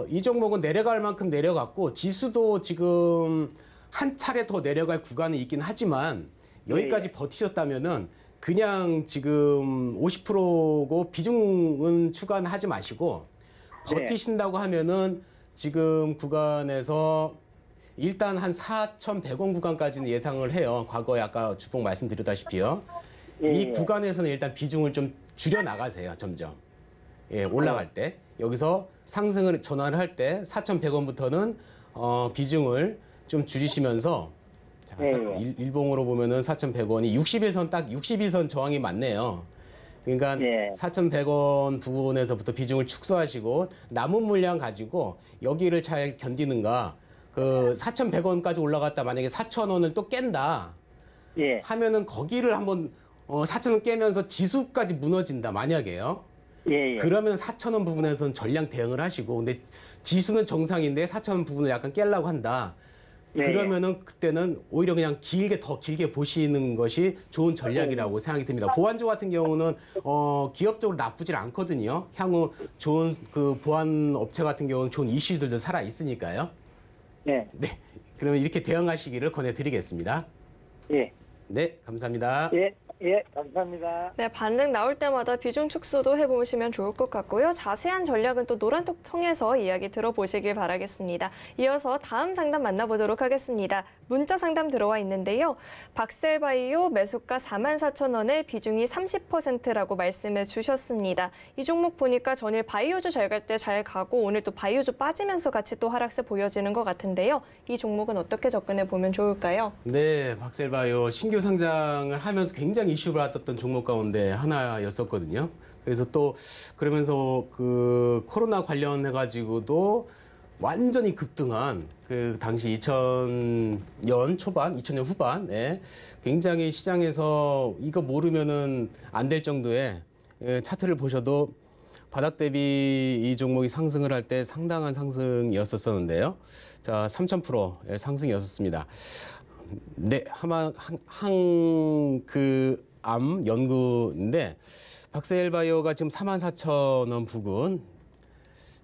이 종목은 내려갈 만큼 내려갔고 지수도 지금 한 차례 더 내려갈 구간이 있긴 하지만 여기까지 예. 버티셨다면은 그냥 지금 50%고 비중은 추가하지 마시고 버티신다고 하면은 지금 구간에서 일단 한 4,100원 구간까지는 예상을 해요. 과거에 아까 주봉 말씀드렸다시피요. 이 구간에서는 일단 비중을 좀 줄여 나가세요. 점점. 예, 올라갈 때. 여기서 상승을 전환을 할 때 4,100원부터는 비중을 좀 줄이시면서 자, 일봉으로 보면은 4,100원이 60일선 딱 60일선 저항이 맞네요. 그러니까 4,100원 부분에서부터 비중을 축소하시고 남은 물량 가지고 여기를 잘 견디는가. 그 4,100원까지 올라갔다 만약에 4,000원을 또 깬다 하면은 거기를 한번 4,000원 깨면서 지수까지 무너진다 만약에요. 그러면 4,000원 부분에서는 전량 대응을 하시고 근데 지수는 정상인데 4,000원 부분을 약간 깨려고 한다. 그러면은 그때는 오히려 그냥 더 길게 보시는 것이 좋은 전략이라고 생각이 듭니다. 보안주 같은 경우는 기업적으로 나쁘질 않거든요. 향후 좋은 그 보안 업체 같은 경우는 좋은 이슈들도 살아 있으니까요. 네. 그러면 이렇게 대응하시기를 권해드리겠습니다. 네, 감사합니다. 예, 감사합니다. 네, 반등 나올 때마다 비중 축소도 해보시면 좋을 것 같고요. 자세한 전략은 또 노란톡 통해서 이야기 들어보시길 바라겠습니다. 이어서 다음 상담 만나보도록 하겠습니다. 문자 상담 들어와 있는데요. 박셀바이오 매수가 44,000원에 비중이 30%라고 말씀해 주셨습니다. 이 종목 보니까 전일 바이오주 잘 갈 때 잘 가고 오늘 또 바이오주 빠지면서 같이 또 하락세 보여지는 것 같은데요. 이 종목은 어떻게 접근해 보면 좋을까요? 네, 박셀바이오 신규 상장을 하면서 굉장히 이슈를 받았던 종목 가운데 하나였었거든요. 그래서 또 그러면서 그 코로나 관련해 가지고도 완전히 급등한 그 당시 2000년 초반, 2000년 후반에 굉장히 시장에서 이거 모르면은 안 될 정도의 차트를 보셔도 바닥 대비 이 종목이 상승을 할 때 상당한 상승이었었는데요. 자, 3000%의 상승이었습니다. 네, 그 연구인데 박셀바이오가 지금 44,000원 부근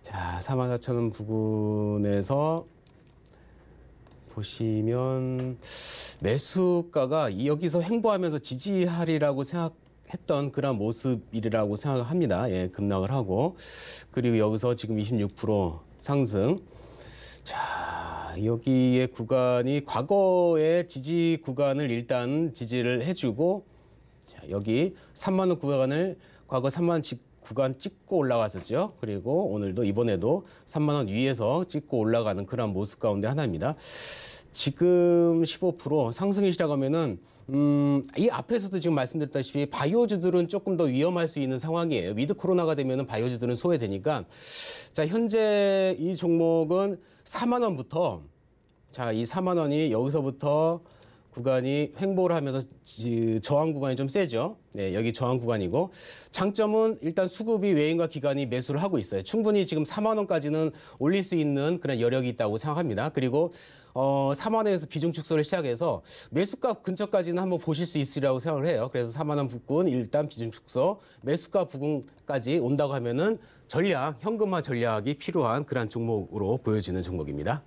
자, 44,000원 부근에서 보시면 매수가가 여기서 횡보하면서 지지하리라고 생각했던 그런 모습이라고 생각합니다. 예, 급락을 하고. 그리고 여기서 지금 26% 상승. 자, 여기의 구간이 과거의 지지 구간을 일단 지지를 해주고, 자, 여기 3만 원 구간을 과거 3만 원 구간 찍고 올라갔었죠. 그리고 오늘도 이번에도 3만 원 위에서 찍고 올라가는 그런 모습 가운데 하나입니다. 지금 15% 상승이 시작하면은 이 앞에서도 지금 말씀드렸다시피 바이오주들은 조금 더 위험할 수 있는 상황이에요. 위드 코로나가 되면은 바이오주들은 소외되니까. 자, 현재 이 종목은 4만 원부터, 자, 이 4만 원이 여기서부터 구간이 횡보를 하면서 저항 구간이 좀 세죠. 네, 여기 저항 구간이고, 장점은 일단 수급이 외인과 기관이 매수를 하고 있어요. 충분히 지금 4만 원까지는 올릴 수 있는 그런 여력이 있다고 생각합니다. 그리고 4만 원에서 비중 축소를 시작해서 매수가 근처까지는 한번 보실 수 있으리라고 생각을 해요. 그래서 4만 원 부근 일단 비중 축소, 매수가 부근까지 온다고 하면은 전략, 현금화 전략이 필요한 그런 종목으로 보여지는 종목입니다.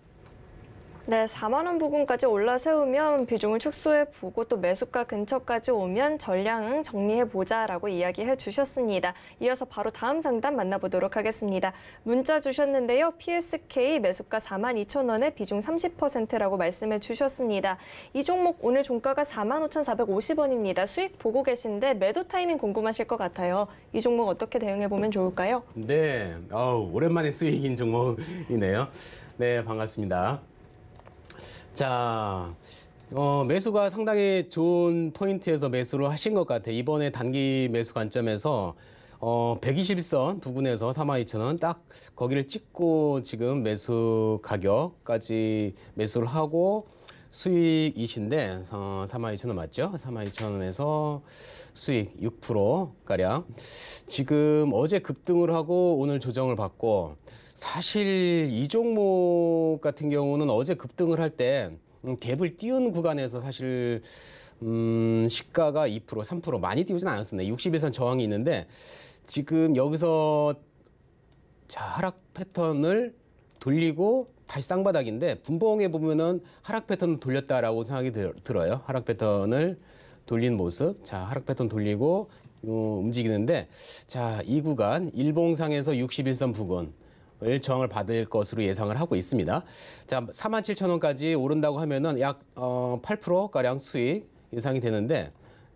네, 4만 원 부근까지 올라세우면 비중을 축소해보고 또 매수가 근처까지 오면 전량은 정리해보자라고 이야기해 주셨습니다. 이어서 바로 다음 상담 만나보도록 하겠습니다. 문자 주셨는데요. PSK 매수가 42,000원에 비중 30%라고 말씀해 주셨습니다. 이 종목 오늘 종가가 45,450원입니다. 수익 보고 계신데 매도 타이밍 궁금하실 것 같아요. 이 종목 어떻게 대응해보면 좋을까요? 네, 오랜만에 수익인 종목이네요. 네, 반갑습니다. 자, 매수가 상당히 좋은 포인트에서 매수를 하신 것 같아요. 이번에 단기 매수 관점에서 121선 부근에서 42,000원 딱 거기를 찍고 지금 매수 가격까지 매수를 하고 수익이신데 42,000원 맞죠? 42,000원에서 수익 6%가량. 지금 어제 급등을 하고 오늘 조정을 받고, 사실 이 종목 같은 경우는 어제 급등을 할 때 갭을 띄운 구간에서 사실 시가가 2%, 3% 많이 띄우진 않았습니다. 60일선 저항이 있는데 지금 여기서 자, 하락 패턴을 돌리고 다시 쌍바닥인데 분봉에 보면은 하락 패턴을 돌렸다라고 생각이 들어요. 하락 패턴을 돌린 모습. 자, 하락 패턴 돌리고 움직이는데, 자, 이 구간 일봉상에서 61선 부근 저항을 받을 것으로 예상을 하고 있습니다. 자, 47,000원까지 오른다고 하면은 약 8%가량 수익 예상이 되는데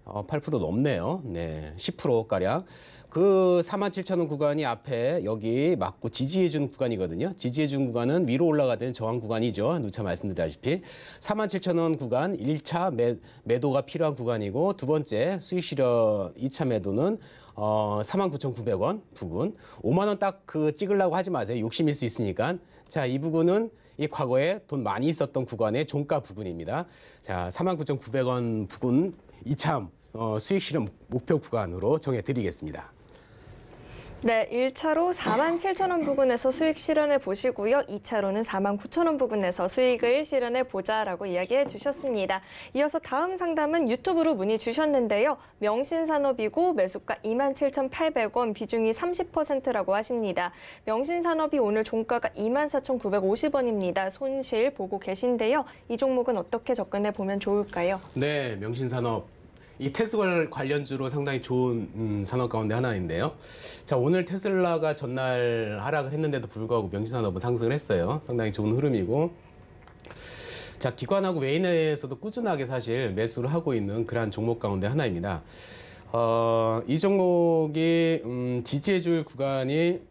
8% 넘네요. 네, 10%가량. 그 47,000원 구간이 앞에 여기 맞고 지지해준 구간이거든요. 지지해준 구간은 위로 올라가는 저항 구간이죠. 누차 말씀드렸다시피 47,000원 구간 1차 매도가 필요한 구간이고, 두 번째 수익 실현 2차 매도는 49,900원 부근. 5만 원 딱 찍으려고 하지 마세요. 욕심일 수 있으니까. 자, 이 부근은 이 과거에 돈 많이 있었던 구간의 종가 부근입니다. 자, 49,900원 부근 2차 수익 실현 목표 구간으로 정해드리겠습니다. 네, 1차로 47,000원 부근에서 수익 실현해 보시고요. 2차로는 49,000원 부근에서 수익을 실현해 보자라고 이야기해 주셨습니다. 이어서 다음 상담은 유튜브로 문의 주셨는데요. 명신산업이고 매수가 27,800원, 비중이 30%라고 하십니다. 명신산업이 오늘 종가가 24,950원입니다. 손실 보고 계신데요. 이 종목은 어떻게 접근해 보면 좋을까요? 네, 명신산업. 이 테슬라 관련주로 상당히 좋은 산업 가운데 하나인데요. 자, 오늘 테슬라가 전날 하락을 했는데도 불구하고 명신산업은 상승을 했어요. 상당히 좋은 흐름이고, 자, 기관하고 외인에서도 꾸준하게 사실 매수를 하고 있는 그러한 종목 가운데 하나입니다. 이 종목이 지지해줄 구간이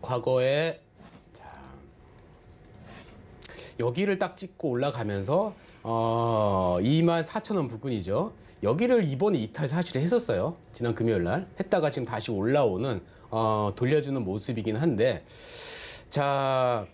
과거에 여기를 딱 찍고 올라가면서 24,000원 부근이죠. 여기를 이번에 이탈 사실 했었어요. 지난 금요일 날 했다가 지금 다시 올라오는 돌려주는 모습이긴 한데, 자,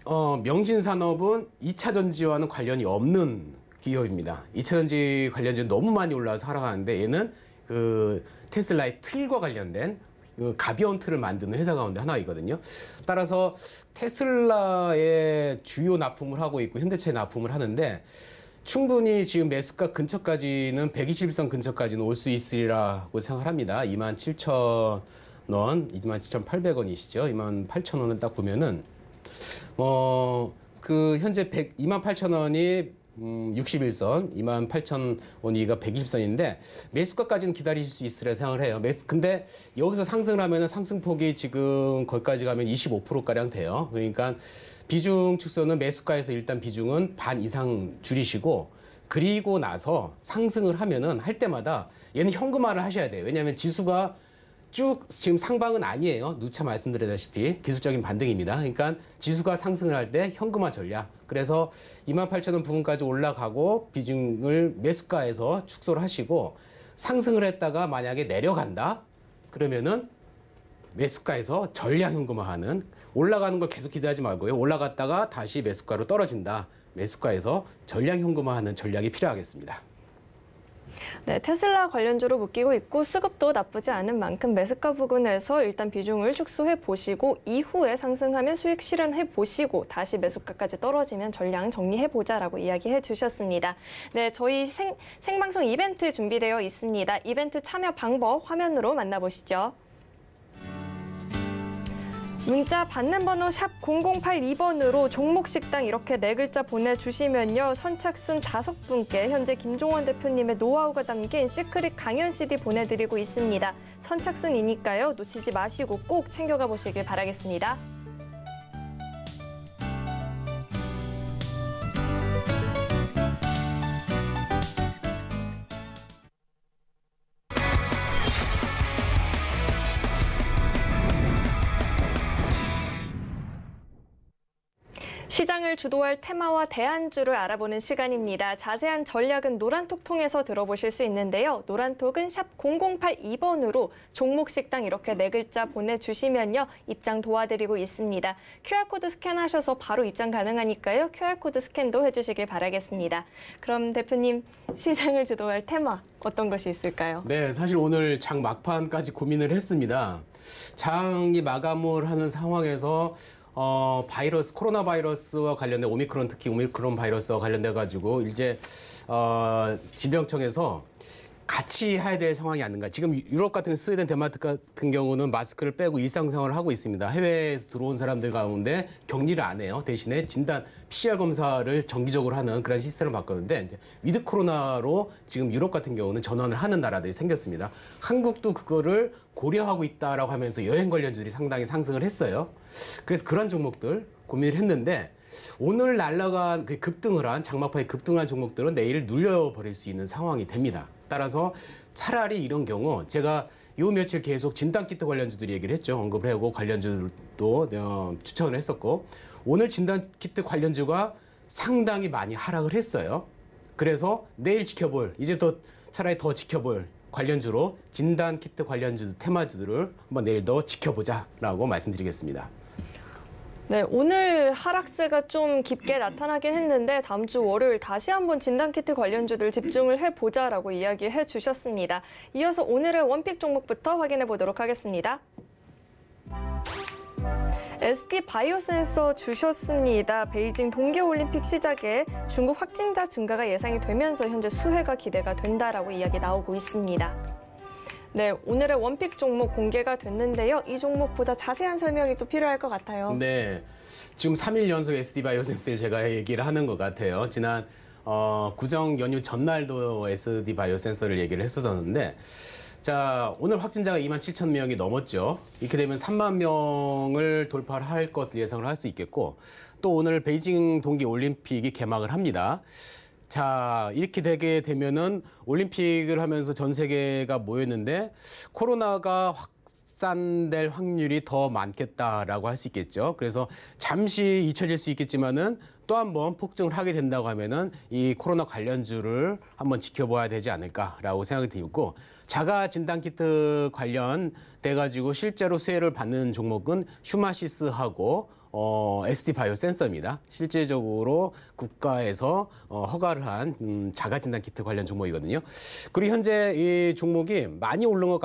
명신산업은 2차 전지와는 관련이 없는 기업입니다. 2차 전지 관련주는 너무 많이 올라와서 하락하는데, 얘는 그 테슬라의 틀과 관련된 그 가벼운 틀을 만드는 회사 가운데 하나이거든요. 따라서 테슬라의 주요 납품을 하고 있고 현대차에 납품을 하는데, 충분히 지금 매수가 근처까지는 121선 근처까지는 올 수 있으리라고 생각을 합니다. 27,000 원, 27,800원이시죠. 28,000원을 딱 보면은 그 현재 28,000원이 61선, 28,000원이가 120선인데 매수가까지는 기다리실 수 있으리라 생각을 해요. 근데 여기서 상승을 하면은 상승폭이 지금 거기까지 가면 25%가량 돼요. 그러니까 비중 축소는 매수가에서 일단 비중은 반 이상 줄이시고 그리고 나서 상승을 하면은 할 때마다 얘는 현금화를 하셔야 돼요. 왜냐하면 지수가 쭉 지금 상방은 아니에요. 누차 말씀드렸다시피 기술적인 반등입니다. 그러니까 지수가 상승을 할 때 현금화 전략. 그래서 28,000원 부근까지 올라가고 비중을 매수가에서 축소를 하시고 상승을 했다가 만약에 내려간다? 그러면은 매수가에서 전량 현금화하는 올라가는 걸 계속 기대하지 말고요. 올라갔다가 다시 매수가로 떨어진다. 매수가에서 전량 현금화하는 전략이 필요하겠습니다. 네, 테슬라 관련주로 묶이고 있고 수급도 나쁘지 않은 만큼 매수가 부근에서 일단 비중을 축소해 보시고 이후에 상승하면 수익 실현해 보시고 다시 매수가까지 떨어지면 전량 정리해 보자라고 이야기해 주셨습니다. 네, 저희 생방송 이벤트 준비되어 있습니다. 이벤트 참여 방법 화면으로 만나보시죠. 문자 받는 번호 샵 0082번으로 종목식당 이렇게 4글자 보내주시면요. 선착순 5분께 현재 김종원 대표님의 노하우가 담긴 시크릿 강연 CD 보내드리고 있습니다. 선착순이니까요. 놓치지 마시고 꼭 챙겨가 보시길 바라겠습니다. 시장을 주도할 테마와 대안주를 알아보는 시간입니다. 자세한 전략은 노란톡 통해서 들어보실 수 있는데요. 노란톡은 샵 0082번으로 종목식당 이렇게 4글자 보내주시면요. 입장 도와드리고 있습니다. QR코드 스캔하셔서 바로 입장 가능하니까요. QR코드 스캔도 해주시길 바라겠습니다. 그럼 대표님, 시장을 주도할 테마 어떤 것이 있을까요? 네, 사실 오늘 장 막판까지 고민을 했습니다. 장이 마감을 하는 상황에서 코로나 바이러스와 관련된 오미크론, 특히 오미크론 바이러스와 관련돼 가지고 이제 질병청에서 같이 해야 될 상황이 아닌가. 지금 유럽 같은 스웨덴, 덴마크 같은 경우는 마스크를 빼고 일상생활을 하고 있습니다. 해외에서 들어온 사람들 가운데 격리를 안 해요. 대신에 진단 PCR 검사를 정기적으로 하는 그런 시스템을 바꿨는데 이제 위드 코로나로 지금 유럽 같은 경우는 전환을 하는 나라들이 생겼습니다. 한국도 그거를 고려하고 있다라고 하면서 여행 관련주들이 상당히 상승을 했어요. 그래서 그런 종목들 고민을 했는데 오늘 날라간 그 급등을 한 장막판에 급등한 종목들은 내일 눌려버릴 수 있는 상황이 됩니다. 따라서 차라리 이런 경우 제가 요 며칠 계속 진단키트 관련주들 얘기를 했죠. 언급을 하고 관련주도 추천을 했었고 오늘 진단키트 관련주가 상당히 많이 하락을 했어요. 그래서 내일 지켜볼 이제 또 차라리 더 지켜볼 관련주로 진단키트 관련주 테마주들을 한번 내일 더 지켜보자라고 말씀드리겠습니다. 네, 오늘 하락세가 좀 깊게 나타나긴 했는데 다음 주 월요일 다시 한번 진단키트 관련주들 집중을 해보자라고 이야기해 주셨습니다. 이어서 오늘의 원픽 종목부터 확인해 보도록 하겠습니다. SD 바이오센서 주셨습니다. 베이징 동계올림픽 시작에 중국 확진자 증가가 예상이 되면서 현재 수혜가 기대가 된다라고 이야기 나오고 있습니다. 네, 오늘의 원픽 종목 공개가 됐는데요. 이 종목보다 자세한 설명이 또 필요할 것 같아요. 네, 지금 3일 연속 SD 바이오센스를 제가 얘기를 하는 것 같아요. 지난 구정 연휴 전날도 SD 바이오센서를 얘기를 했었는데 자, 오늘 확진자가 27,000명이 넘었죠. 이렇게 되면 3만 명을 돌파할 것을 예상을 할 수 있겠고 또 오늘 베이징 동계올림픽이 개막을 합니다. 자, 이렇게 되게 되면은 올림픽을 하면서 전 세계가 모였는데 코로나가 확산될 확률이 더 많겠다라고 할 수 있겠죠. 그래서 잠시 잊혀질 수 있겠지만은 또 한 번 폭증을 하게 된다고 하면은 이 코로나 관련주를 한번 지켜봐야 되지 않을까라고 생각이 들고 자가 진단 키트 관련돼 가지고 실제로 수혜를 받는 종목은 휴마시스하고 SD 바이오 센서입니다. 실제적으로 국가에서 허가를 한 자가 진단 키트 관련 종목이거든요. 그리고 현재 이 종목이 많이 오른 것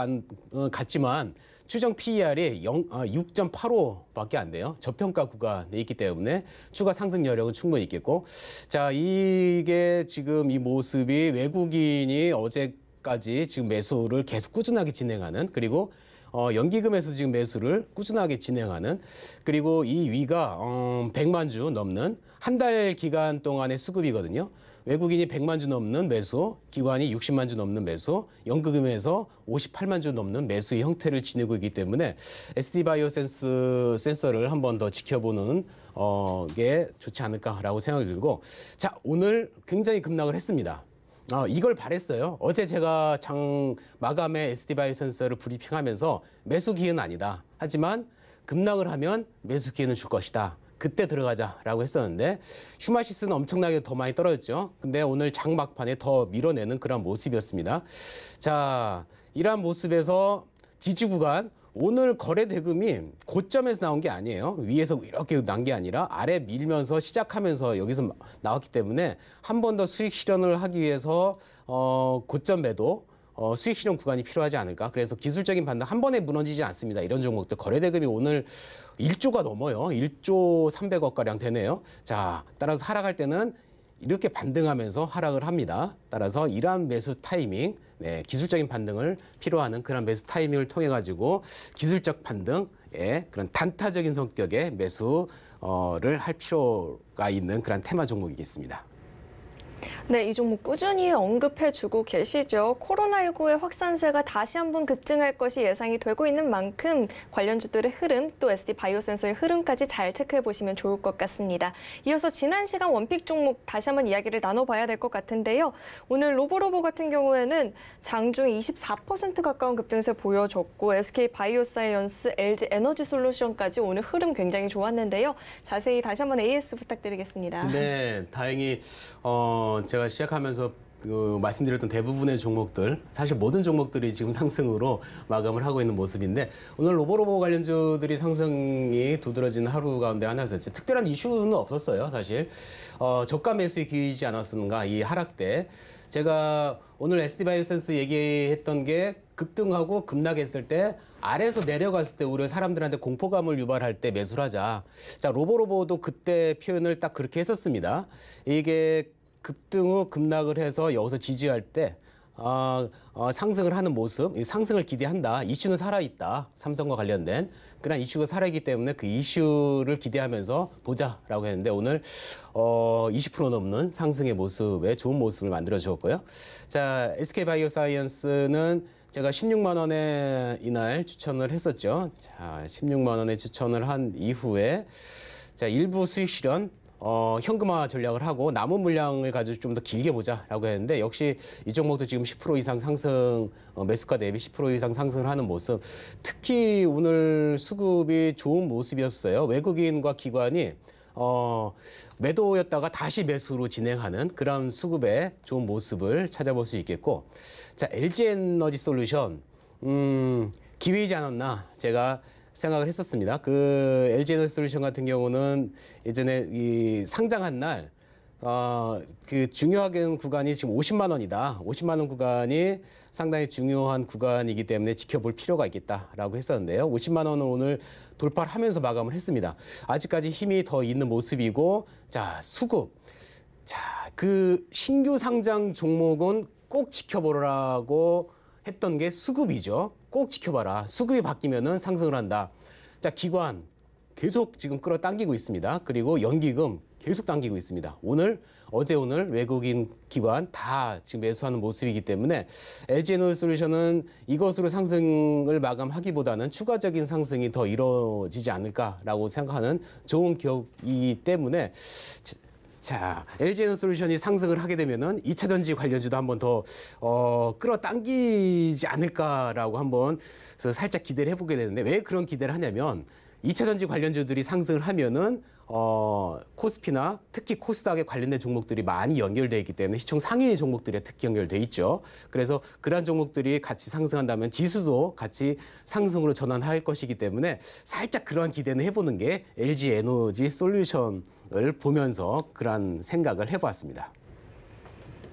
같지만 추정 PER이 6.85밖에 안 돼요. 저평가 구간에 있기 때문에 추가 상승 여력은 충분히 있겠고 자, 이게 지금 이 모습이 외국인이 어제까지 지금 매수를 계속 꾸준하게 진행하는 그리고 연기금에서 지금 매수를 꾸준하게 진행하는, 그리고 이 위가 100만 주 넘는 한 달 기간 동안의 수급이거든요. 외국인이 100만 주 넘는 매수, 기관이 60만 주 넘는 매수, 연기금에서 58만 주 넘는 매수의 형태를 지니고 있기 때문에 SD바이오 센서를 한 번 더 지켜보는 게 좋지 않을까라고 생각이 들고, 자, 오늘 굉장히 급락을 했습니다. 이걸 바랬어요. 어제 제가 장 마감에 SD바이오 센서를 브리핑하면서 매수 기회는 아니다. 하지만 급락을 하면 매수 기회는 줄 것이다. 그때 들어가자라고 했었는데 슈마시스는 엄청나게 더 많이 떨어졌죠. 근데 오늘 장 막판에 더 밀어내는 그런 모습이었습니다. 자, 이러한 모습에서 지지 구간, 오늘 거래 대금이 고점에서 나온 게 아니에요. 위에서 이렇게 난 게 아니라 아래 밀면서 시작하면서 여기서 나왔기 때문에 한 번 더 수익 실현을 하기 위해서 고점 매도, 수익 실현 구간이 필요하지 않을까. 그래서 기술적인 반등 한 번에 무너지지 않습니다. 이런 종목들 거래 대금이 오늘 1조가 넘어요. 1조 300억 가량 되네요. 자, 따라서 하락할 때는 이렇게 반등하면서 하락을 합니다. 따라서 이러한 매수 타이밍, 기술적인 반등을 필요하는 그런 매수 타이밍을 통해 가지고 기술적 반등의 그런 단타적인 성격의 매수를 할 필요가 있는 그런 테마 종목이겠습니다. 네, 이 종목 꾸준히 언급해주고 계시죠. 코로나19의 확산세가 다시 한번 급증할 것이 예상이 되고 있는 만큼 관련주들의 흐름, 또 SD바이오센서의 흐름까지 잘 체크해보시면 좋을 것 같습니다. 이어서 지난 시간 원픽 종목 다시 한번 이야기를 나눠봐야 될 것 같은데요. 오늘 로보로보 같은 경우에는 장중에 24% 가까운 급등세 보여줬고 SK바이오사이언스, LG에너지솔루션까지 오늘 흐름 굉장히 좋았는데요. 자세히 다시 한번 AS 부탁드리겠습니다. 네, 다행히 제가 시작하면서 말씀드렸던 대부분의 종목들, 사실 모든 종목들이 지금 상승으로 마감을 하고 있는 모습인데 오늘 로보로보 관련주들이 상승이 두드러진 하루 가운데 하나였었죠. 특별한 이슈는 없었어요, 사실. 저가 매수에 기이지 않았는가, 이 하락 때. 제가 오늘 SD바이오센스 얘기했던 게 급등하고 급락했을 때 아래에서 내려갔을 때 오히려 사람들한테 공포감을 유발할 때 매수를 하자. 자, 로보로보도 그때 표현을 딱 그렇게 했었습니다. 이게 급등 후 급락을 해서 여기서 지지할 때 상승을 하는 모습, 상승을 기대한다. 이슈는 살아있다. 삼성과 관련된 그런 이슈가 살아있기 때문에 그 이슈를 기대하면서 보자라고 했는데 오늘 20% 넘는 상승의 모습에 좋은 모습을 만들어 주었고요. 자, SK바이오사이언스는 제가 16만 원에 이날 추천을 했었죠. 자, 16만 원에 추천을 한 이후에 자, 일부 수익 실현 현금화 전략을 하고 남은 물량을 가지고 좀 더 길게 보자라고 했는데 역시 이 종목도 지금 10% 이상 상승, 매수가 대비 10% 이상 상승을 하는 모습. 특히 오늘 수급이 좋은 모습이었어요. 외국인과 기관이 매도였다가 다시 매수로 진행하는 그런 수급의 좋은 모습을 찾아볼 수 있겠고, 자, LG에너지솔루션 기회이지 않았나 제가 생각을 했었습니다. 그 LG에너지솔루션 같은 경우는 예전에 이 상장한 날 그 중요한 구간이 지금 50만 원이다. 50만 원 구간이 상당히 중요한 구간이기 때문에 지켜볼 필요가 있겠다라고 했었는데요. 50만 원은 오늘 돌파를 하면서 마감을 했습니다. 아직까지 힘이 더 있는 모습이고, 자, 수급. 자, 그 신규 상장 종목은 꼭 지켜보라고 했던 게 수급이죠. 꼭 지켜봐라. 수급이 바뀌면은 상승을 한다. 자, 기관 계속 지금 끌어당기고 있습니다. 그리고 연기금 계속 당기고 있습니다. 어제 오늘 외국인 기관 다 지금 매수하는 모습이기 때문에 LG에너지솔루션은 이것으로 상승을 마감하기보다는 추가적인 상승이 더 이루어지지 않을까라고 생각하는 좋은 기업이기 때문에 자, LG에너지솔루션이 상승을 하게 되면은 2차 전지 관련주도 한번 더 끌어당기지 않을까라고 한번 살짝 기대를 해보게 되는데, 왜 그런 기대를 하냐면 2차 전지 관련주들이 상승을 하면은 코스피나 특히 코스닥에 관련된 종목들이 많이 연결되어 있기 때문에 시총 상위 종목들에 특히 연결돼 있죠. 그래서 그러한 종목들이 같이 상승한다면 지수도 같이 상승으로 전환할 것이기 때문에 살짝 그러한 기대는 해보는 게 LG에너지솔루션을 보면서 그러한 생각을 해보았습니다.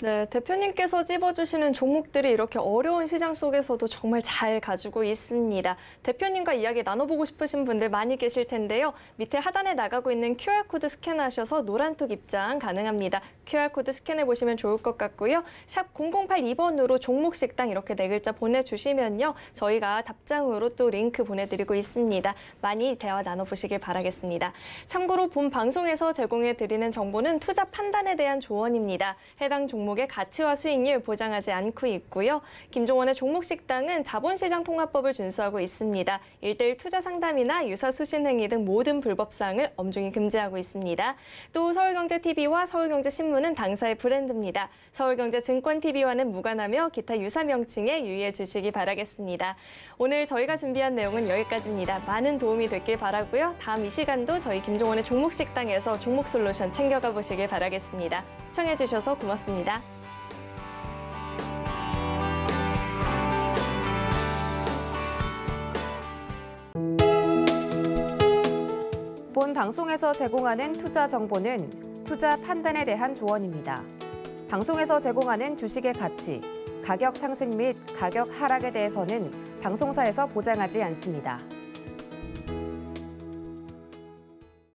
네, 대표님께서 찝어주시는 종목들이 이렇게 어려운 시장 속에서도 정말 잘 가지고 있습니다. 대표님과 이야기 나눠보고 싶으신 분들 많이 계실 텐데요. 밑에 하단에 나가고 있는 QR코드 스캔하셔서 노란톡 입장 가능합니다. QR코드 스캔해 보시면 좋을 것 같고요. 샵 0082번으로 종목식당 이렇게 네 글자 보내주시면요. 저희가 답장으로 또 링크 보내드리고 있습니다. 많이 대화 나눠보시길 바라겠습니다. 참고로 본 방송에서 제공해드리는 정보는 투자 판단에 대한 조언입니다. 해당 종목의 가치와 수익률 보장하지 않고 있고요. 김종원의 종목식당은 자본시장 통합법을 준수하고 있습니다. 1:1 투자 상담이나 유사 수신 행위 등 모든 불법 사항을 엄중히 금지하고 있습니다. 또 서울경제TV와 서울경제신문은 당사의 브랜드입니다. 서울경제증권TV와는 무관하며 기타 유사 명칭에 유의해 주시기 바라겠습니다. 오늘 저희가 준비한 내용은 여기까지입니다. 많은 도움이 됐길 바라고요. 다음 이 시간도 저희 김종원의 종목식당에서 종목솔루션 챙겨가 보시길 바라겠습니다. 시청해 주셔서 고맙습니다. 본 방송에서 제공하는 투자 정보는 투자 판단에 대한 조언입니다. 방송에서 제공하는 주식의 가치, 가격 상승 및 가격 하락에 대해서는 방송사에서 보장하지 않습니다.